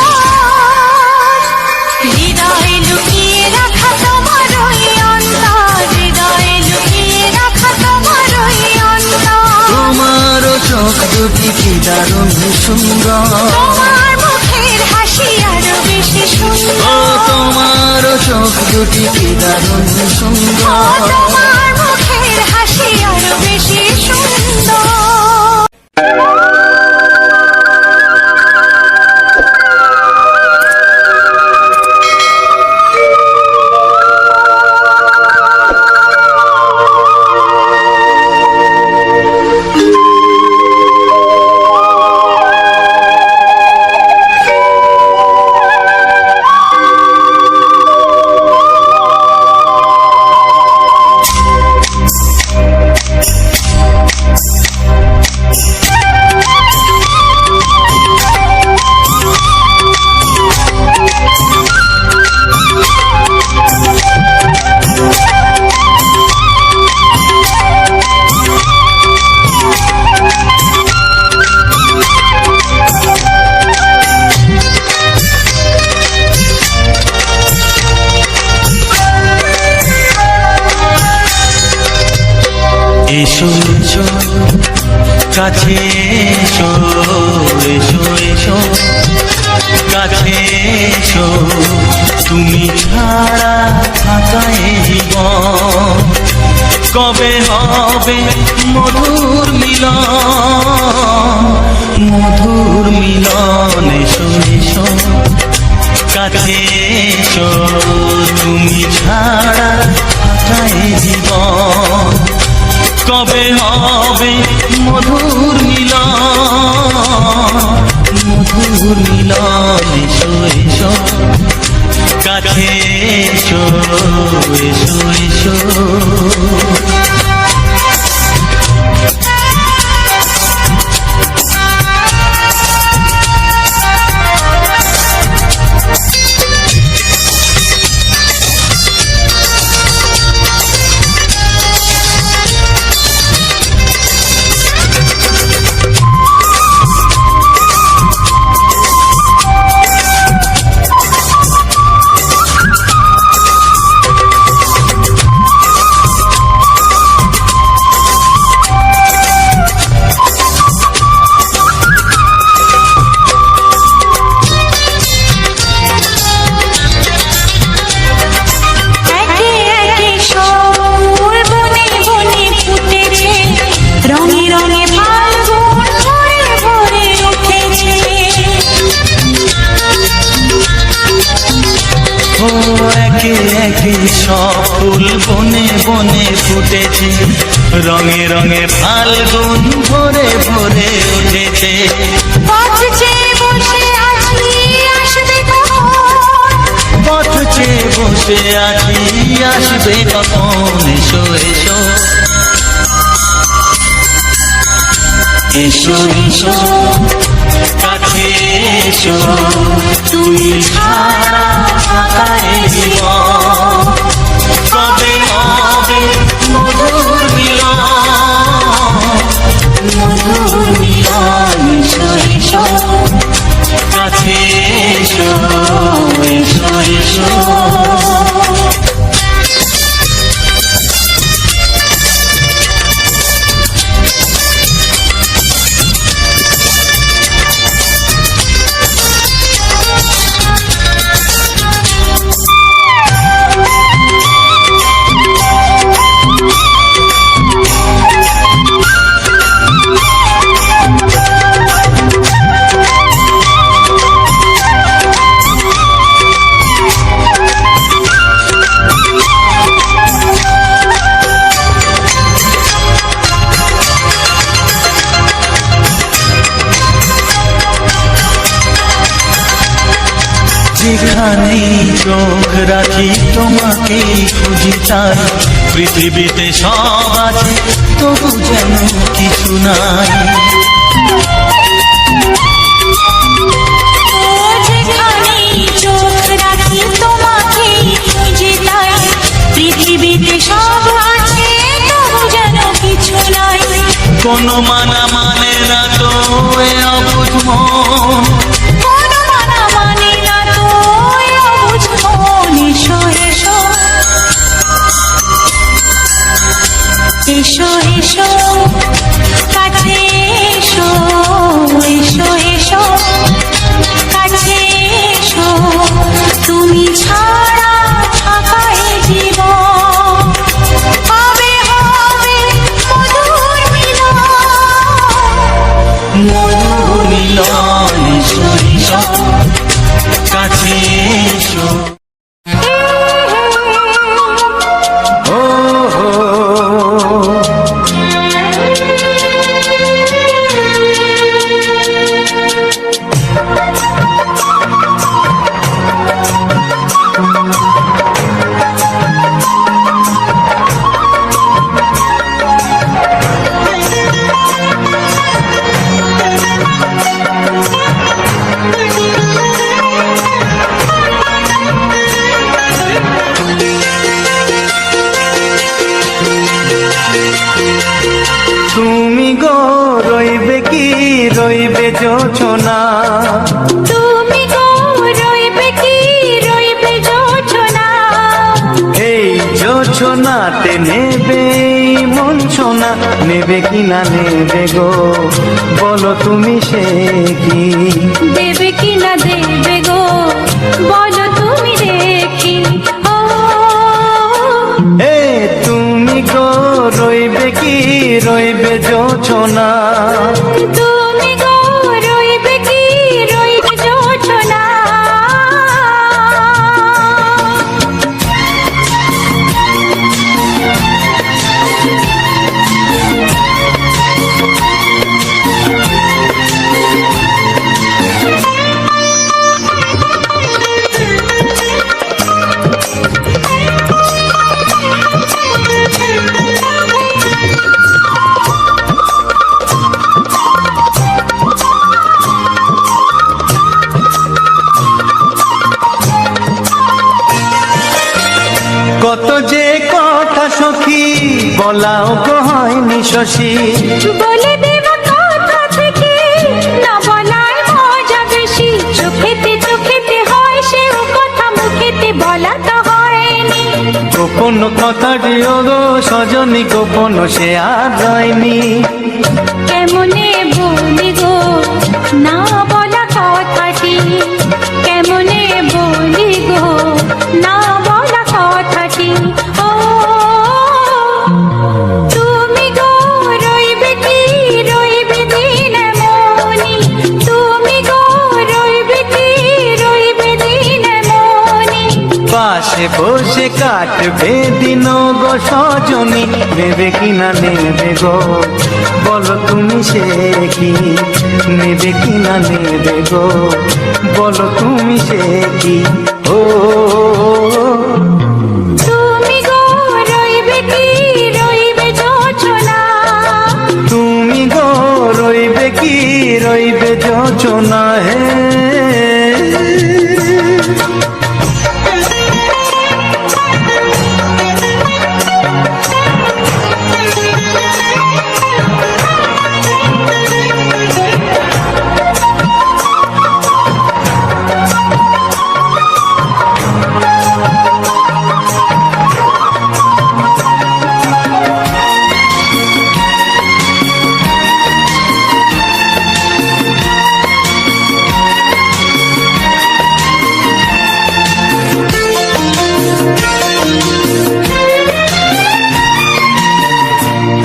হৃদয়ে লুকিয়ে রাখা তোমার ওই অন্তর, হৃদয়ে লুকিয়ে রাখা তোমার ওই অন্তর। তোমার চোখ দুটি কি দারুণ সুন্দর, তোমার মুখের হাসি আরো বেশি ও সুন্দর, তোমার চোখ দুটি কি দারুণ সুন্দর। তোমার মুখের হাসি আরো বেশি সুন্দর। এসো এসো কাছে এসো, এসো এসো কাছে এসো, তুমি ছাড়া থাকা এ জীবন কবে হবে মধুর মিলন, মধুর মিলন। এসো এসো কাছে এসো, তুমি ছাড়া থাকা এ জীবন কবে হবে মধুর মিলন, মধুর মিলন। এসো এসো কাছে এসো, এসো এসো। একে একে সব ফুল বনে বনে ফুটেছে, রঙে রঙে ফাল্গুন ভরে ভরে উঠেছে। পথ চেয়ে বসে আছি আসবে কখন, পথ চেয়ে বসে আছি আসবে কখন। এসো এসো এসো এসো কাছে এসো, তুমি ছাড়া থাকা এ জীবন কবে হবে মধুর মিলন, মধুর মিলন। এসো এসো কাছে এসো, এসো এসো। যেখানেই চোখ রাখি তোমাকেই খুঁজি তাই পৃথিবীতে সব আছে তবু যেন কিছু নাই। যেখানেই চোখ রাখি তোমাকেই খুঁজি তাই পৃথিবীতে সব আছে তবু যেন কিছু নাই। কোনো মানা মানে না তো এ অবুঝ মন, কোনো মানা মানে না তো এ অবুঝ মন। এসো এসো এসো এসো কাছে এসো, এসো এসো কাছে এসো, তুমি ছাড়া ফাঁকা এ জীবন। হবে হবে মধুর মিলন, মধুর মিলন। এসো এসো কাছে এসো। ও হো তুমি গো রইবে কি রইবে জোছনা, তুমি গো রইবে কি রইবে জোছনা, এই জোছনাতে নেবে মন সোনা, নেবে কি না নেবে গো বলো তুমি সে কি। দেবে কি না দেবে গো বলো তুমি দেখি। ও এ তুমি গো রইবে কি রইবে জোছনা, তুমি গো রইবে কি রইবে জোছনা। কত যে কথা সখী বলাও গো হয়নি শশী, বলে দেব কথা থেকে না বলার মজা বেশি। চোখেতে চোখেতে হয় সেও কথা মুখেতে বলা তো হয়নি। গোপন কথা দিও গো সজনী গোপন সে আর হয়নি। কেমনে বলি গো না বলা কথাটি, কেমনে বলি গো না বলা কথাটি। ও তুমি গো রইবে কি রইবে দিন মনি, তুমি গো রইবে কি রইবে দিন মনি। পাশে বসে কাটবে দিন গো সজনী, নেবে কি না নেবে গো বলো তুমি সে কি। নেবে কি না নেবে গো বলো তুমি সে কি। ও তুমি গো রইবে কি রইবে জোছনা, তুমি গো রইবে কি রইবে জোছনা। হে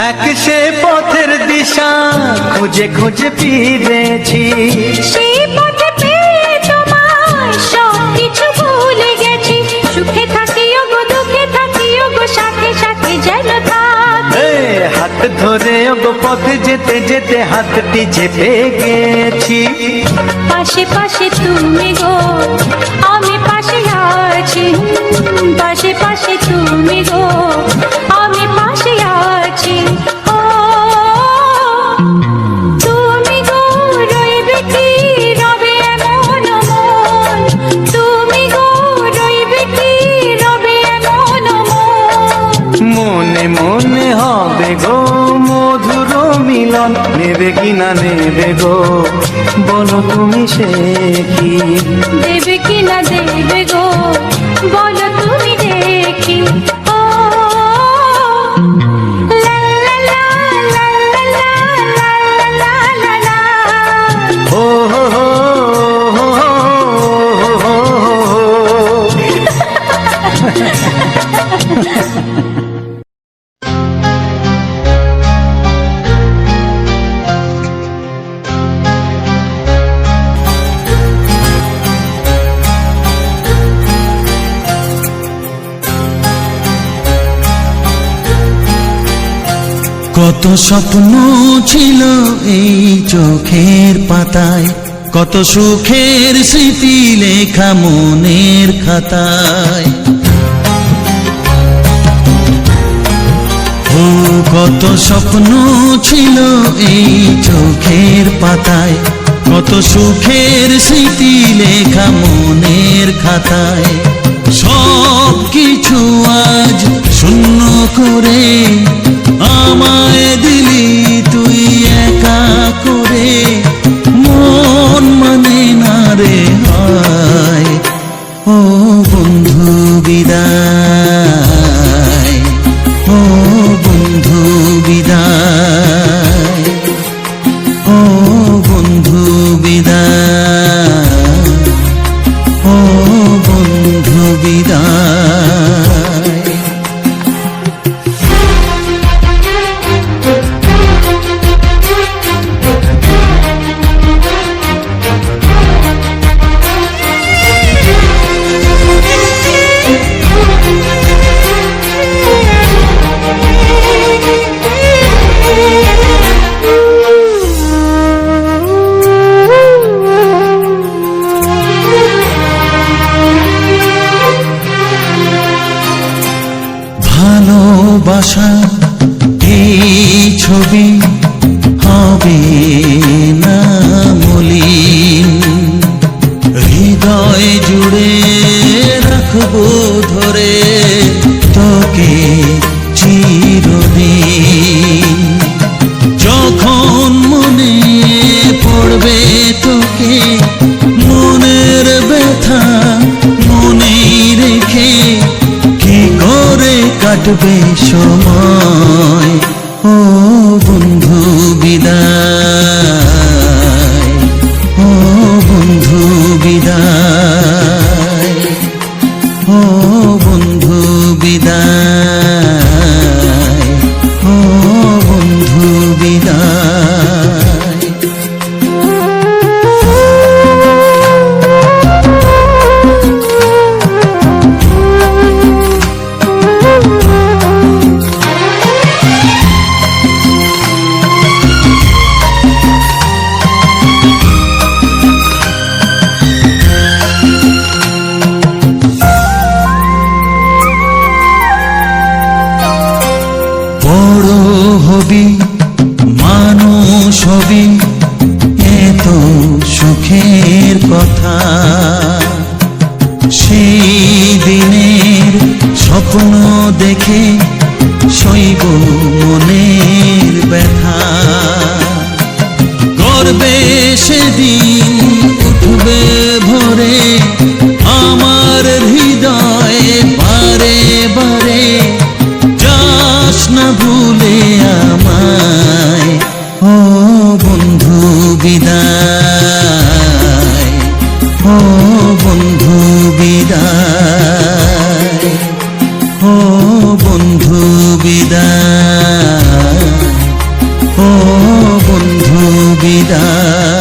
এক সে পথের দিশা খুঁজে খুঁজে ফিরেছি, সেই পথে পেয়ে তোমায় সব কিছু ভুলে গেছি। সুখে থাকিও গো দুঃখে থাকিও গো সাথে সাথে যেন থাকি। হাত ধরে পথে যেতে যেতে হাতটি চেপে গেছি। পাশে পাশে তুমি গো, আমি পাশে আছি। পাশে পাশে তুমি গো, আমি পাশে আছি। ও তুমি গো রইবে কি রবে এমন মন, তুমি গো রইবে কি রবে এমন মন। মনে মনে হবে গো মধুর মিলন, নেবে কিনা নেবে গো বলো তুমি সে কি। দেবে কি না দেবে গো বলো তুমি দেখি। ও লা লা লা লা লা লা লা লা লা। ও হো হো হো হো হো হো। কত স্বপ্ন ছিল এই চোখের পাতায়, কত সুখের স্মৃতি লেখা মনের খাতায়। ও কত স্বপ্ন ছিল এই চোখের পাতায়, কত সুখের স্মৃতি লেখা মনের খাতায়। সব কিছু আজ শূন্য করে আমায় দিলি তুই একা করে। মন মানে না রে হায়, ও বন্ধু বিদায়, ও বন্ধু বিদায়, ও বন্ধু বিদায়, ও বন্ধু বিদায়। ভালোবাসা এই ছবি হবে না মলিন, হৃদয় জুড়ে রাখবো ধরে তোকে চিরদিন। যখন মনে পড়বে তোকে মনের ব্যথা মনেই রেখে, কি করে কাটবে সময়, ও বন্ধু বিদায়, ও বন্ধু বিদায়, ও বন্ধু বিদায়, ও বন্ধু বিদায়। বড় হবি মানুষ হবি এত সুখের কথা, সেই দিনের স্বপ্ন দেখে সইব মনের ব্যথা। গর্বে সেদিন উঠবে ভরে আমার হৃদয়ে বারে বারে, যাস না ভুলে আমায়, ও বন্ধু বিদায়, ও বন্ধু বিদায়, ও বন্ধু বিদায়, ও বন্ধু বিদায়।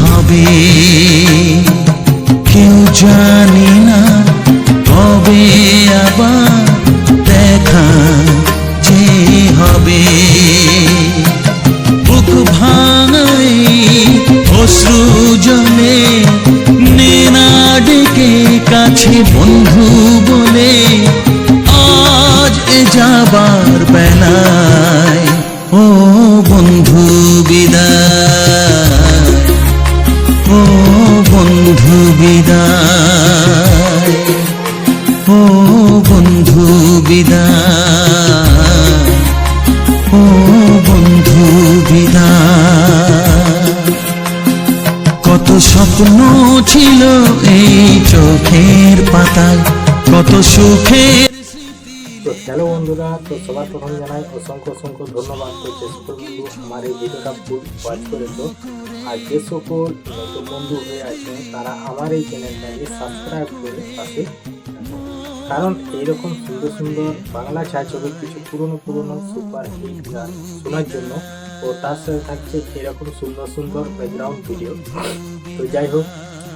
হবে কেউ জানে না, কবে আবার দেখা যে হবে। বুক ভাঙাই অশ্রু জলে নেনা ডেকে কাছে বন্ধু বলে, আজ এ যাবার বেলায় ও বন্ধু বিদায়, ও বন্ধু বিদায়, ও বন্ধু বিদায়, ও বন্ধু বিদায়। কত স্বপ্ন ছিল এই চোখের পাতায়, কত সুখের। তো হ্যালো বন্ধুরা, তো সবার প্রথম জানাই অসংখ্য অসংখ্য ধন্যবাদ। তো যে সকল বন্ধু আমার এই ভিডিওটা ফুল ওয়াচ করেছো, আর যে সকল নতুন বন্ধু হয়ে আছেন তারা আমার এই চ্যানেলটাকে সাবস্ক্রাইব করে পাশে থাকুন। কারণ এইরকম সুন্দর সুন্দর বাংলা ছায়াছবির কিছু পুরনো পুরনো সুপার হিট গান শোনার জন্য, ও তার সাথে থাকছে এরকম সুন্দর সুন্দর ব্যাকগ্রাউন্ড ভিডিও। তো যাই হোক,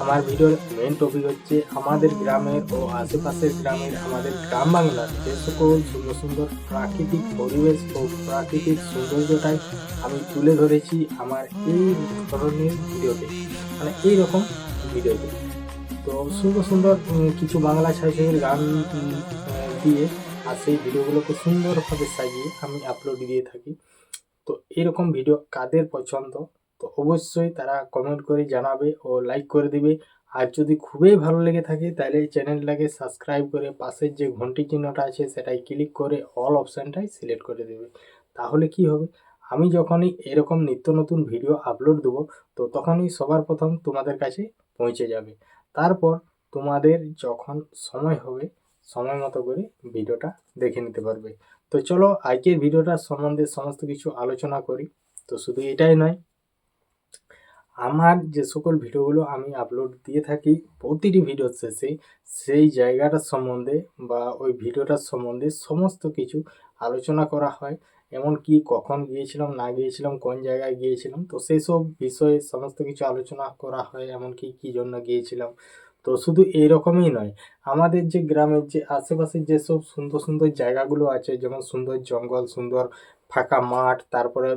আমার ভিডিওর মেন টপিক হচ্ছে আমাদের গ্রামের ও আশেপাশের গ্রামের, আমাদের গ্রাম বাংলার যে সকল সুন্দর সুন্দর প্রাকৃতিক পরিবেশ ও প্রাকৃতিক সৌন্দর্যটাই আমি তুলে ধরেছি আমার এই ধরনের ভিডিওতে, মানে এইরকম ভিডিওতে। তো সুন্দর সুন্দর কিছু বাংলা ছায়াছবির গান দিয়ে আর সেই ভিডিওগুলোকে সুন্দরভাবে সাজিয়ে আমি আপলোড দিয়ে থাকি। তো এরকম ভিডিও কাদের পছন্দ, তো অবশ্যই তারা কমেন্ট করে জানাবে ও লাইক করে দিবে। আর যদি খুবই ভালো লেগে থাকে তাহলে চ্যানেলটাকে সাবস্ক্রাইব করে পাশের যে ঘন্টি চিহ্নটা আছে সেটাই ক্লিক করে অল অপশানটাই সিলেক্ট করে দেবে। তাহলে কি হবে, আমি যখনই এরকম নিত্য নতুন ভিডিও আপলোড দেবো, তো তখনই সবার প্রথম তোমাদের কাছে পৌঁছে যাবে। তারপর তোমাদের যখন সময় হবে সময় মতো করে ভিডিওটা দেখে নিতে পারবে। তো চলো আজকের ভিডিওটা সম্বন্ধে সমস্ত কিছু আলোচনা করি। তো শুধু এটাই নয়, আমার যে সকল ভিডিওগুলো আমি আপলোড দিয়ে থাকি প্রতিটি ভিডিওর শেষে সেই জায়গাটার সম্বন্ধে বা ওই ভিডিওটার সম্বন্ধে সমস্ত কিছু আলোচনা করা হয়। এমনকি কখন গিয়েছিলাম না গিয়েছিলাম, কোন জায়গায় গিয়েছিলাম, তো সেই সব বিষয়ে সমস্ত কিছু আলোচনা করা হয়, এমনকি কী জন্য গিয়েছিলাম। তো শুধু এইরকমই নয়, আমাদের যে গ্রামের যে আশেপাশের যেসব সুন্দর সুন্দর জায়গাগুলো আছে, যেমন সুন্দর জঙ্গল, সুন্দর ফাঁকা মাঠ, তারপরে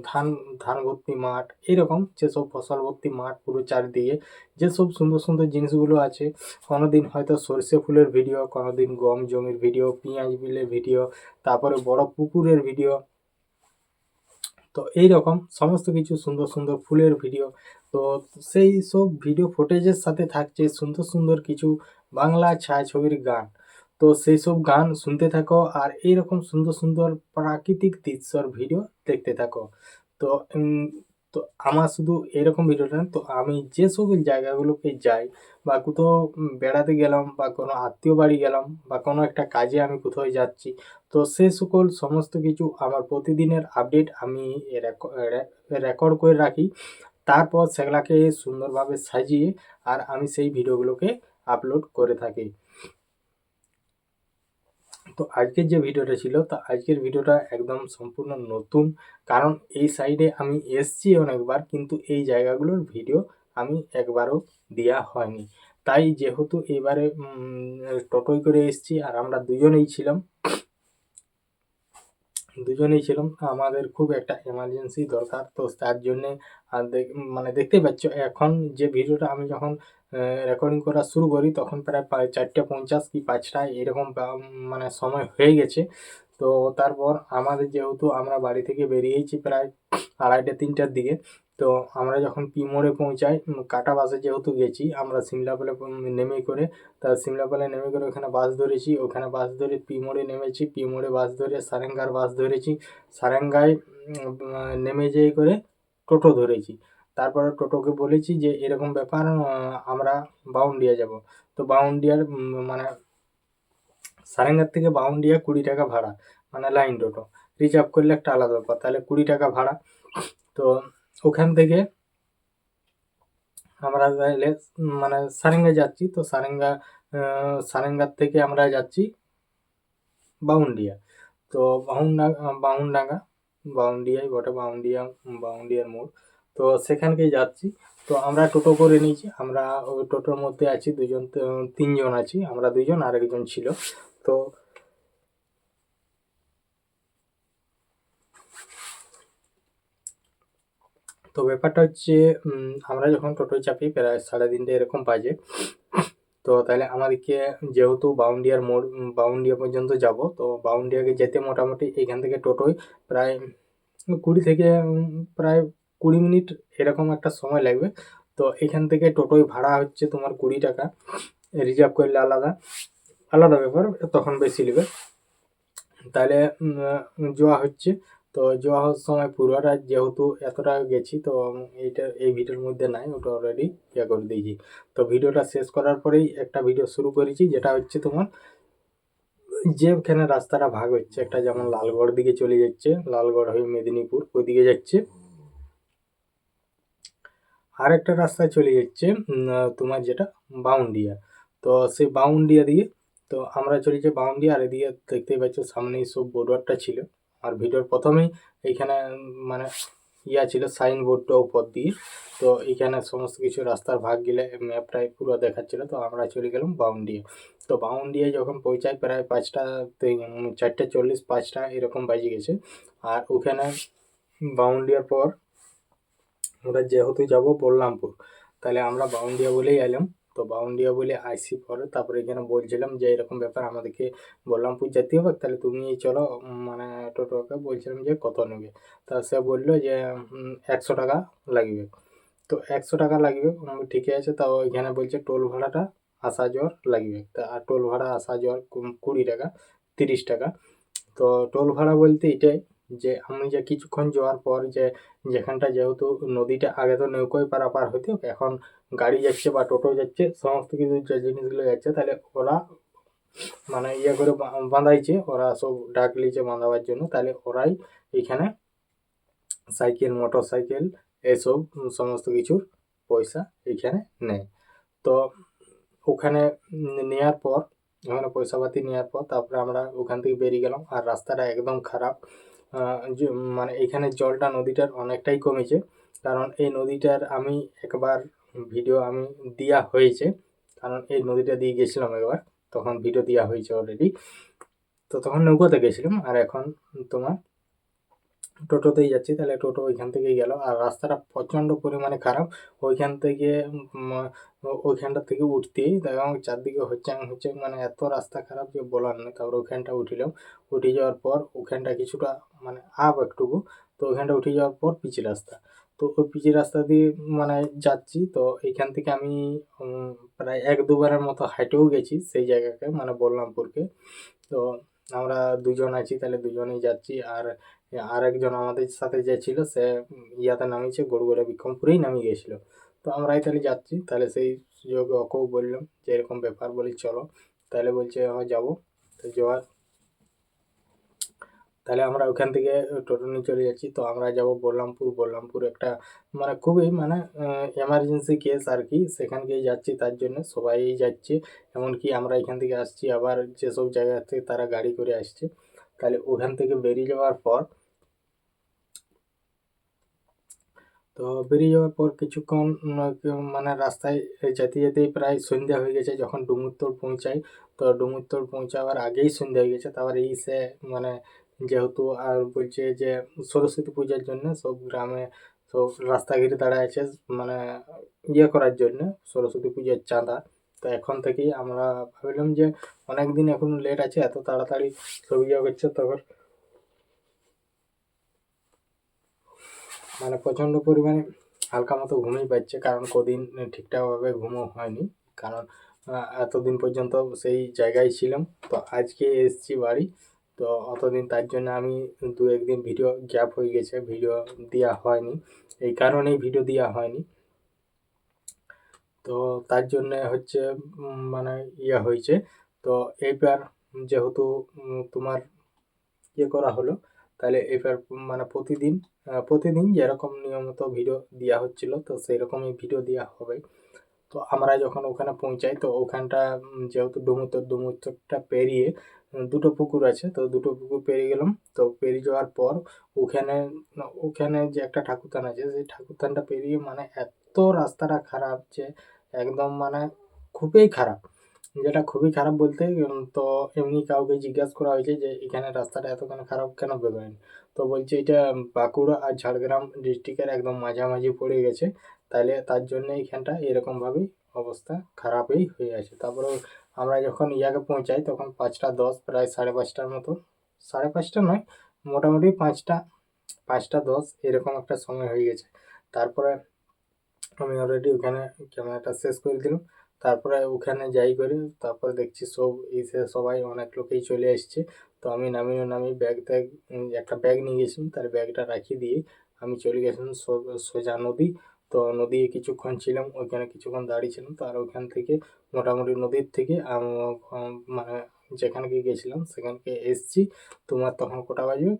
ধান ধান ভর্তি মাঠ, এরকম যেসব ফসল ভর্তি মাঠ পুরো চারদিকে, যেসব সুন্দর সুন্দর জিনিসগুলো আছে, কোনোদিন হয়তো সর্ষে ফুলের ভিডিও, কোনোদিন গম জমির ভিডিও, পেঁয়াজ বিলের ভিডিও, তারপরে বড় পুকুরের ভিডিও, তো এইরকম সমস্ত কিছু সুন্দর সুন্দর ফুলের ভিডিও। তো সেই সব ভিডিও ফুটেজের সাথে থাকছে সুন্দর সুন্দর কিছু বাংলা ছায়াছবির গান। তো সেই সব গান শুনতে থাকো আর এইরকম সুন্দর সুন্দর প্রাকৃতিক দৃশ্যর ভিডিও দেখতে থাকো। তো তো আমার শুধু এরকম ভিডিওটা না, তো আমি যে সকল জায়গাগুলোকে যাই বা কোথাও বেড়াতে গেলাম বা কোনো আত্মীয় বাড়ি গেলাম বা কোনো একটা কাজে আমি কোথাও যাচ্ছি, তো সে সকল সমস্ত কিছু আমার প্রতিদিনের আপডেট আমি রেকর্ড করে রাখি। তারপর সেগুলাকে সুন্দরভাবে সাজিয়ে আর আমি সেই ভিডিওগুলোকে আপলোড করে থাকি। তো আজকের যে ভিডিওটা ছিল, তো আজকের ভিডিওটা একদম সম্পূর্ণ নতুন, কারণ এই সাইডে আমি এসছি অনেকবার, কিন্তু এই জায়গাগুলোর ভিডিও আমি একবারও দেওয়া হয়নি। তাই যেহেতু এবারে টোটোয় করে এসছি আর আমরা দুজনেই ছিলাম, আমাদের খুব একটা এমার্জেন্সি দরকার, তো তার জন্যে মানে দেখতে পাচ্ছ এখন যে ভিডিওটা আমি যখন রেকর্ডিং করা শুরু করি তখন প্রায় 4:50 কি 5টা এরকম মানে সময় হয়ে গেছে। তো তারপর আমাদের যেহেতু আমরা বাড়ি থেকে বেরিয়েছি প্রায় 2:30-3টার দিকে, তো আমরা যখন পি মোড়ে পৌঁছাই, কাটা বাসে যেহেতু গেছি আমরা সিমলাপালে নেমে করে, তা সিমলাপালে নেমে করে ওখানে বাস ধরেছি, ওখানে বাস ধরে পি মোড়ে নেমেছি, পি মোড়ে বাস ধরে সারেঙ্গার বাস ধরেছি, সারেঙ্গায় নেমে যেয়ে করে টোটো ধরেছি। তারপরে টোটোকে বলেছি যে এরকম ব্যাপার, আমরা বাউন্ডিয়া যাব। তো বাউন্ডিয়ার মানে সারেঙ্গার থেকে বাউন্ডিয়া 20 টাকা ভাড়া, মানে লাইন টোটো। রিজার্ভ করলে একটা আলাদা ব্যাপার, তাহলে 20 টাকা ভাড়া। তো ওখান থেকে আমরা তাহলে মানে সারেঙ্গা যাচ্ছি। তো সারেঙ্গার থেকে আমরা যাচ্ছি বাউন্ডিয়া। তো বাউন্ডাঙ্গা বাউন্ডিয়ায় বটে, বাউন্ডিয়ার মোড়। তো সেখানকেই যাচ্ছি। তো আমরা টোটো করে নিয়েছি, আমরা ওই টোটোর মধ্যে আছি দুজন, তিনজন আছি, আমরা দুজন আর একজন ছিল। তো তো ব্যাপারটা হচ্ছে আমরা যখন টোটোয় চাপি প্রায় 3:30 এরকম বাজে। তো তাহলে আমাদেরকে যেহেতু বাউন্ডিয়ার মোড়, বাউন্ডিয়া পর্যন্ত যাব, তো বাউন্ডিয়াকে যেতে মোটামুটি এখান থেকে টোটোয় প্রায় 20 থেকে প্রায় 20 মিনিট এরকম একটা সময় লাগবে। তো এখান থেকে টোটোয় ভাড়া হচ্ছে তোমার 20 টাকা, রিজার্ভ করলে আলাদা আলাদা ব্যাপার, তখন বেশি নেবে। তাহলে যাওয়া হচ্ছে। তো যাওয়া হওয়ার সময় পুরোটা যেহেতু এতটা গেছি, তো এইটা এই ভিডিওর মধ্যে নাই, ওটা অলরেডি ইয়ে করে দিয়েছি। তো ভিডিওটা শেষ করার পরেই একটা ভিডিও শুরু করেছি, যেটা হচ্ছে তোমার যেখানে রাস্তাটা ভাগ হচ্ছে, একটা যেমন লালগড় দিকে চলে যাচ্ছে, লালগড় হয়ে মেদিনীপুর ওই দিকে যাচ্ছে, আর একটা রাস্তায় চলে যাচ্ছে তোমার যেটা বাউন্ডিয়া। তো সেই বাউন্ডিয়া দিয়ে তো আমরা চলেছি বাউন্ডিয়া, আর এদিকে দেখতেই পাচ্ছ সামনেই সব বোর্ডারটা ছিল। আর ভিডিওর প্রথমেই এইখানে মানে ইয়া ছিল সাইনবোর্ডটা উপর দিয়ে। তো এইখানে সমস্ত কিছু রাস্তার ভাগ গেলে ম্যাপটাই পুরো দেখাচ্ছিল। তো আমরা চলে গেলাম বাউন্ডিয়া। তো বাউন্ডিয়ায় যখন পৌঁছাই প্রায় 4:40 5টা এরকম বাজে গেছে। আর ওখানে বাউন্ডিয়ার পর আমরা যেহেতু যাব বলরামপুর, তাহলে আমরা বাউন্ডিয়া বলেই এলাম। তো বাউন্ডিয়া বলে আইসি পরে তারপরে এখানে বলছিলাম যে এরকম ব্যাপার, আমাদেরকে বলরামপুর যেতে হবে, তাহলে তুমি চলো মানে টোটোকে বলছিলাম যে কত নেবে। তা সে বললো যে 100 টাকা লাগবে। তো 100 টাকা লাগবে, ঠিকই আছে। তাও এখানে বলছে টোল ভাড়াটা আসা যাওয়ার লাগবে, তা আর টোল ভাড়া আসা যাওয়ার 20 টাকা 30 টাকা। তো টোল ভাড়া বলতে এটাই যে আমি যে কিছুক্ষণ যাওয়ার পর যে যেখানটা যেহেতু নদীটা আগে তো নৌকোয় পারাপার হতো, এখন গাড়ি যাচ্ছে বা টোটো যাচ্ছে, সমস্ত কিছু যে জিনিসগুলো যাচ্ছে, তাহলে ওরা মানে ইয়ে করে বাঁধাইছে, ওরা সব ডাক লিয়েছে বাঁধাবার জন্য, তাহলে ওরাই এখানে সাইকেল মোটর সাইকেল এসব সমস্ত কিছুর পয়সা এখানে নেয়। তো ওখানে নেওয়ার পর, ওখানে পয়সাপাতি নেওয়ার পর তারপরে আমরা ওখান থেকে বেরিয়ে গেলাম। আর রাস্তাটা একদম খারাপ, মানে এখানে জলটা নদীটার অনেকটাই কমেছে, কারণ এই নদীটার আমি একবার ভিডিও আমি দেওয়া হয়েছে, কারণ এই নদীটা দিয়ে গেছিলাম একবার, তখন ভিডিও দেওয়া হয়েছে অলরেডি। তো তখন নৌকোতে গেছিলাম, আর এখন তোমার টোটোতেই যাচ্ছি। তাহলে টোটো ওইখান থেকেই গেল, আর রাস্তাটা প্রচণ্ড পরিমাণে খারাপ। ওইখান থেকে ওইখানটা থেকে উঠতেই এবং চারদিকে হচ্ছে মানে এত রাস্তা খারাপ যে বলার নেই। তারপর ওইখানটা উঠিলাম, উঠে যাওয়ার পর ওখানটা কিছুটা মানে আপ একটুকু, তো ওইখানটা উঠে যাওয়ার পর পিচি রাস্তা। তো ওই পিচি রাস্তা দিয়ে মানে যাচ্ছি। তো এইখান থেকে আমি প্রায় 1-2বারের মতো হাইটেও গেছি সেই জায়গাকে, মানে বলরামপুরকে। তো আমরা দুজন আছি, তাহলে দুজনেই যাচ্ছি। আর একজন আমাদের সাথে যে ছিল সে ইয়াতে নামিয়েছে, গড়গড়ে বিক্রমপুরেই নামিয়ে গেছিলো। তো আমরাই তাহলে যাচ্ছি, তাহলে সেই সুযোগে ওকেও বললাম যে এরকম ব্যাপার, বলি চলো। তাহলে বলছে হ্যাঁ যাবো। তো যাওয়ার তাহলে আমরা ওখান থেকে টোটো নিয়ে চলে যাচ্ছি। তো আমরা যাব বলরামপুর। বলরামপুর একটা মানে খুবই মানে এমার্জেন্সি কেস আর কি, সেখানকেই যাচ্ছি, তার জন্য সবাই যাচ্ছে। এমনকি আমরা এখান থেকে আসছি, আবার যেসব জায়গা থেকে তারা গাড়ি করে আসছে। তাহলে ওখান থেকে বেরিয়ে যাওয়ার পর, তো বেরিয়ে যাওয়ার পর কিছুক্ষণ মানে রাস্তায় যেতে যেতেই প্রায় সন্ধ্যা হয়ে গেছে। যখন ডুমুরতর পৌঁছাই, তো ডুমুরতর পৌঁছাবার আগেই সন্ধ্যা হয়ে গেছে। তারপর এই সে মানে যেহেতু আর বলছে যে সরস্বতী পূজার জন্য সব গ্রামে সব রাস্তা ঘিরে দাঁড়ায় আছে, মানে ইয়ে করার জন্য সরস্বতী পূজার চাঁদা। তো এখন থেকেই আমরা ভাবলাম যে অনেক দিন এখন লেট আছে, এত তাড়াতাড়ি সব ইয়ে করছে, তখন মানে প্রচণ্ড পরিমাণে হালকা মতো ঘুমিয়ে পাচ্ছে, কারণ কদিন ঠিকঠাকভাবে ঘুমও হয়নি, কারণ এতদিন পর্যন্ত সেই জায়গায় ছিলাম। তো আজকে এসেছি বাড়ি, তো অতদিন তার জন্য আমি 2-1 দিন ভিডিও গ্যাপ হয়ে গেছে, ভিডিও দেওয়া হয়নি, এই কারণেই ভিডিও দেওয়া হয়নি। তো তার জন্যে হচ্ছে মানে ইয়ে হয়েছে। তো এইবার যেহেতু তোমার ইয়ে করা হলো, তাহলে এবার মানে প্রতিদিন যেরকম নিয়মিত ভিডিও দেওয়া হচ্ছিল, তো সেই রকমই ভিডিও দেওয়া হবে। তো আমরা যখন ওখানে পৌঁছাই, তো ওখানটা যেহেতু ডুমুরটা পেরিয়ে দুটো পুকুর আছে, তো দুটো পুকুর পেরিয়ে গেলাম। তো পেরিয়ে যাওয়ার পর ওখানে ওখানে যে একটা ঠাকুরথান আছে, সেই ঠাকুরথানটা পেরিয়ে মানে এত রাস্তাটা খারাপ যে একদম মানে খুবই খারাপ। যেটা খুবই খারাপ বলতে তো এমনি কাউকে জিজ্ঞাসা করা হয়েছে যে এখানে রাস্তাটা এতখানি খারাপ কেন বেরোয়নি, তো বলছে এটা বাঁকুড়া আর ঝাড়গ্রাম ডিস্ট্রিক্টের একদম মাঝামাঝি পড়ে গেছে, তাইলে তার জন্য এইখানটা এরকমভাবেই অবস্থা খারাপই হয়ে আছে। তারপরে আমরা যখন ইয়াকে পৌঁছাই তখন 5টা 10, প্রায় 5:30টার মতো, 5:30 নয়, মোটামুটি 5টা 10 এরকম একটা সময় হয়ে গেছে। তারপরে আমি অলরেডি ওখানে ক্যামেরাটা শেষ করে দিলাম। তারপরে ওখানে যাই করে তারপরে দেখছি সব এসে সবাই অনেক লোকেই চলে এসছে। তো আমি নামি ব্যাগ ট্যাগ একটা ব্যাগ নিয়ে গেছিলাম, তার ব্যাগটা রাখিয়ে দিয়ে আমি চলে গেছিলাম সোজা নদী। তো নদী কিছুক্ষণ ছিলাম ওইখানে, কিছুক্ষণ দাঁড়িয়েছিলাম। তো আর ওইখান থেকে মোটামুটি নদীর থেকে মানে যেখানকে গেছিলাম সেখানকে এসছি। তোমার তখন কটা বাজবে,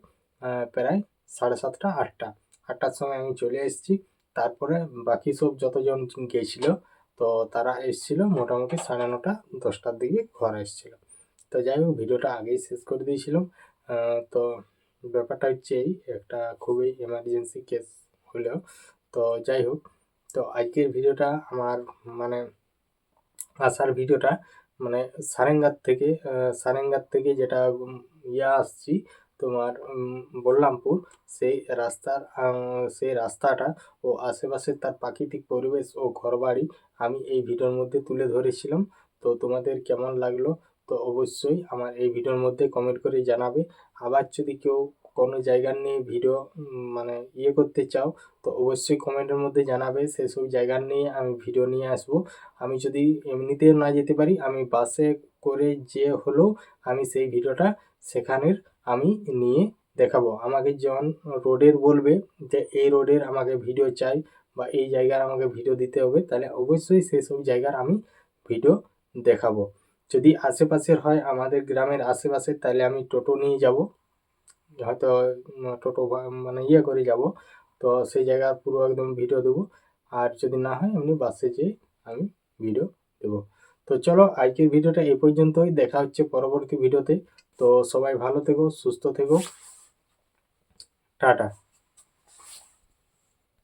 প্রায় 7:30 8টা, 8টার সময় আমি চলে এসেছি। তারপরে বাকি সব যতজন গেছিল তো তারা এসেছিল মোটামুটি 9:30 10টার দিকে ঘর এসেছিল। তো যাই হোক ভিডিওটা আগেই শেষ করে দিয়েছিলাম। তো ব্যাপারটা হচ্ছে এই একটা খুবই এমার্জেন্সি কেস হলেও, তো যাই হোক, তো আজকের ভিডিওটা আমার মানে আসার ভিডিওটা মানে সারেঙ্গার থেকে যেটা আসছি তোমার বলরামপুর, সেই রাস্তাটা ও আশেপাশের তার প্রাকৃতিক পরিবেশ ও ঘরবাড়ি আমি এই ভিডিওর মধ্যে তুলে ধরেছিলাম। তো তোমাদের কেমন লাগলো তো অবশ্যই আমার এই ভিডিওর মধ্যে কমেন্ট করে জানাবে। আবার যদি কেউ কোনো জায়গার নিয়ে ভিডিও মানে করতে চাও তো অবশ্যই কমেন্টের মধ্যে জানাবে, সেসব জায়গার নিয়ে আমি ভিডিও নিয়ে আসবো। আমি যদি এমনিতে না যেতে পারি আমি বাসে করে যে হলেও আমি সেই ভিডিওটা সেখানের আমি নিয়ে দেখাবো। আমাকে যেমন রোডের বলবে যে এই রোডের আমাকে ভিডিও চাই বা এই জায়গার আমাকে ভিডিও দিতে হবে, তাহলে অবশ্যই সেসব জায়গার আমি ভিডিও দেখাবো। যদি আশেপাশের হয় আমাদের গ্রামের আশেপাশে তাহলে আমি টোটো নিয়ে যাব, হয়তো টোটো মানে করে যাব, তো সেই জায়গার পুরো একদম ভিডিও দেবো। আর যদি না হয় এমনি বাসে যেয়ে আমি ভিডিও দেবো। তো চলো আজকের ভিডিওটা এই পর্যন্তই, দেখা হচ্ছে পরবর্তী ভিডিওতে। তো সবাই ভালো থেকো, সুস্থ থেকো, টাটা।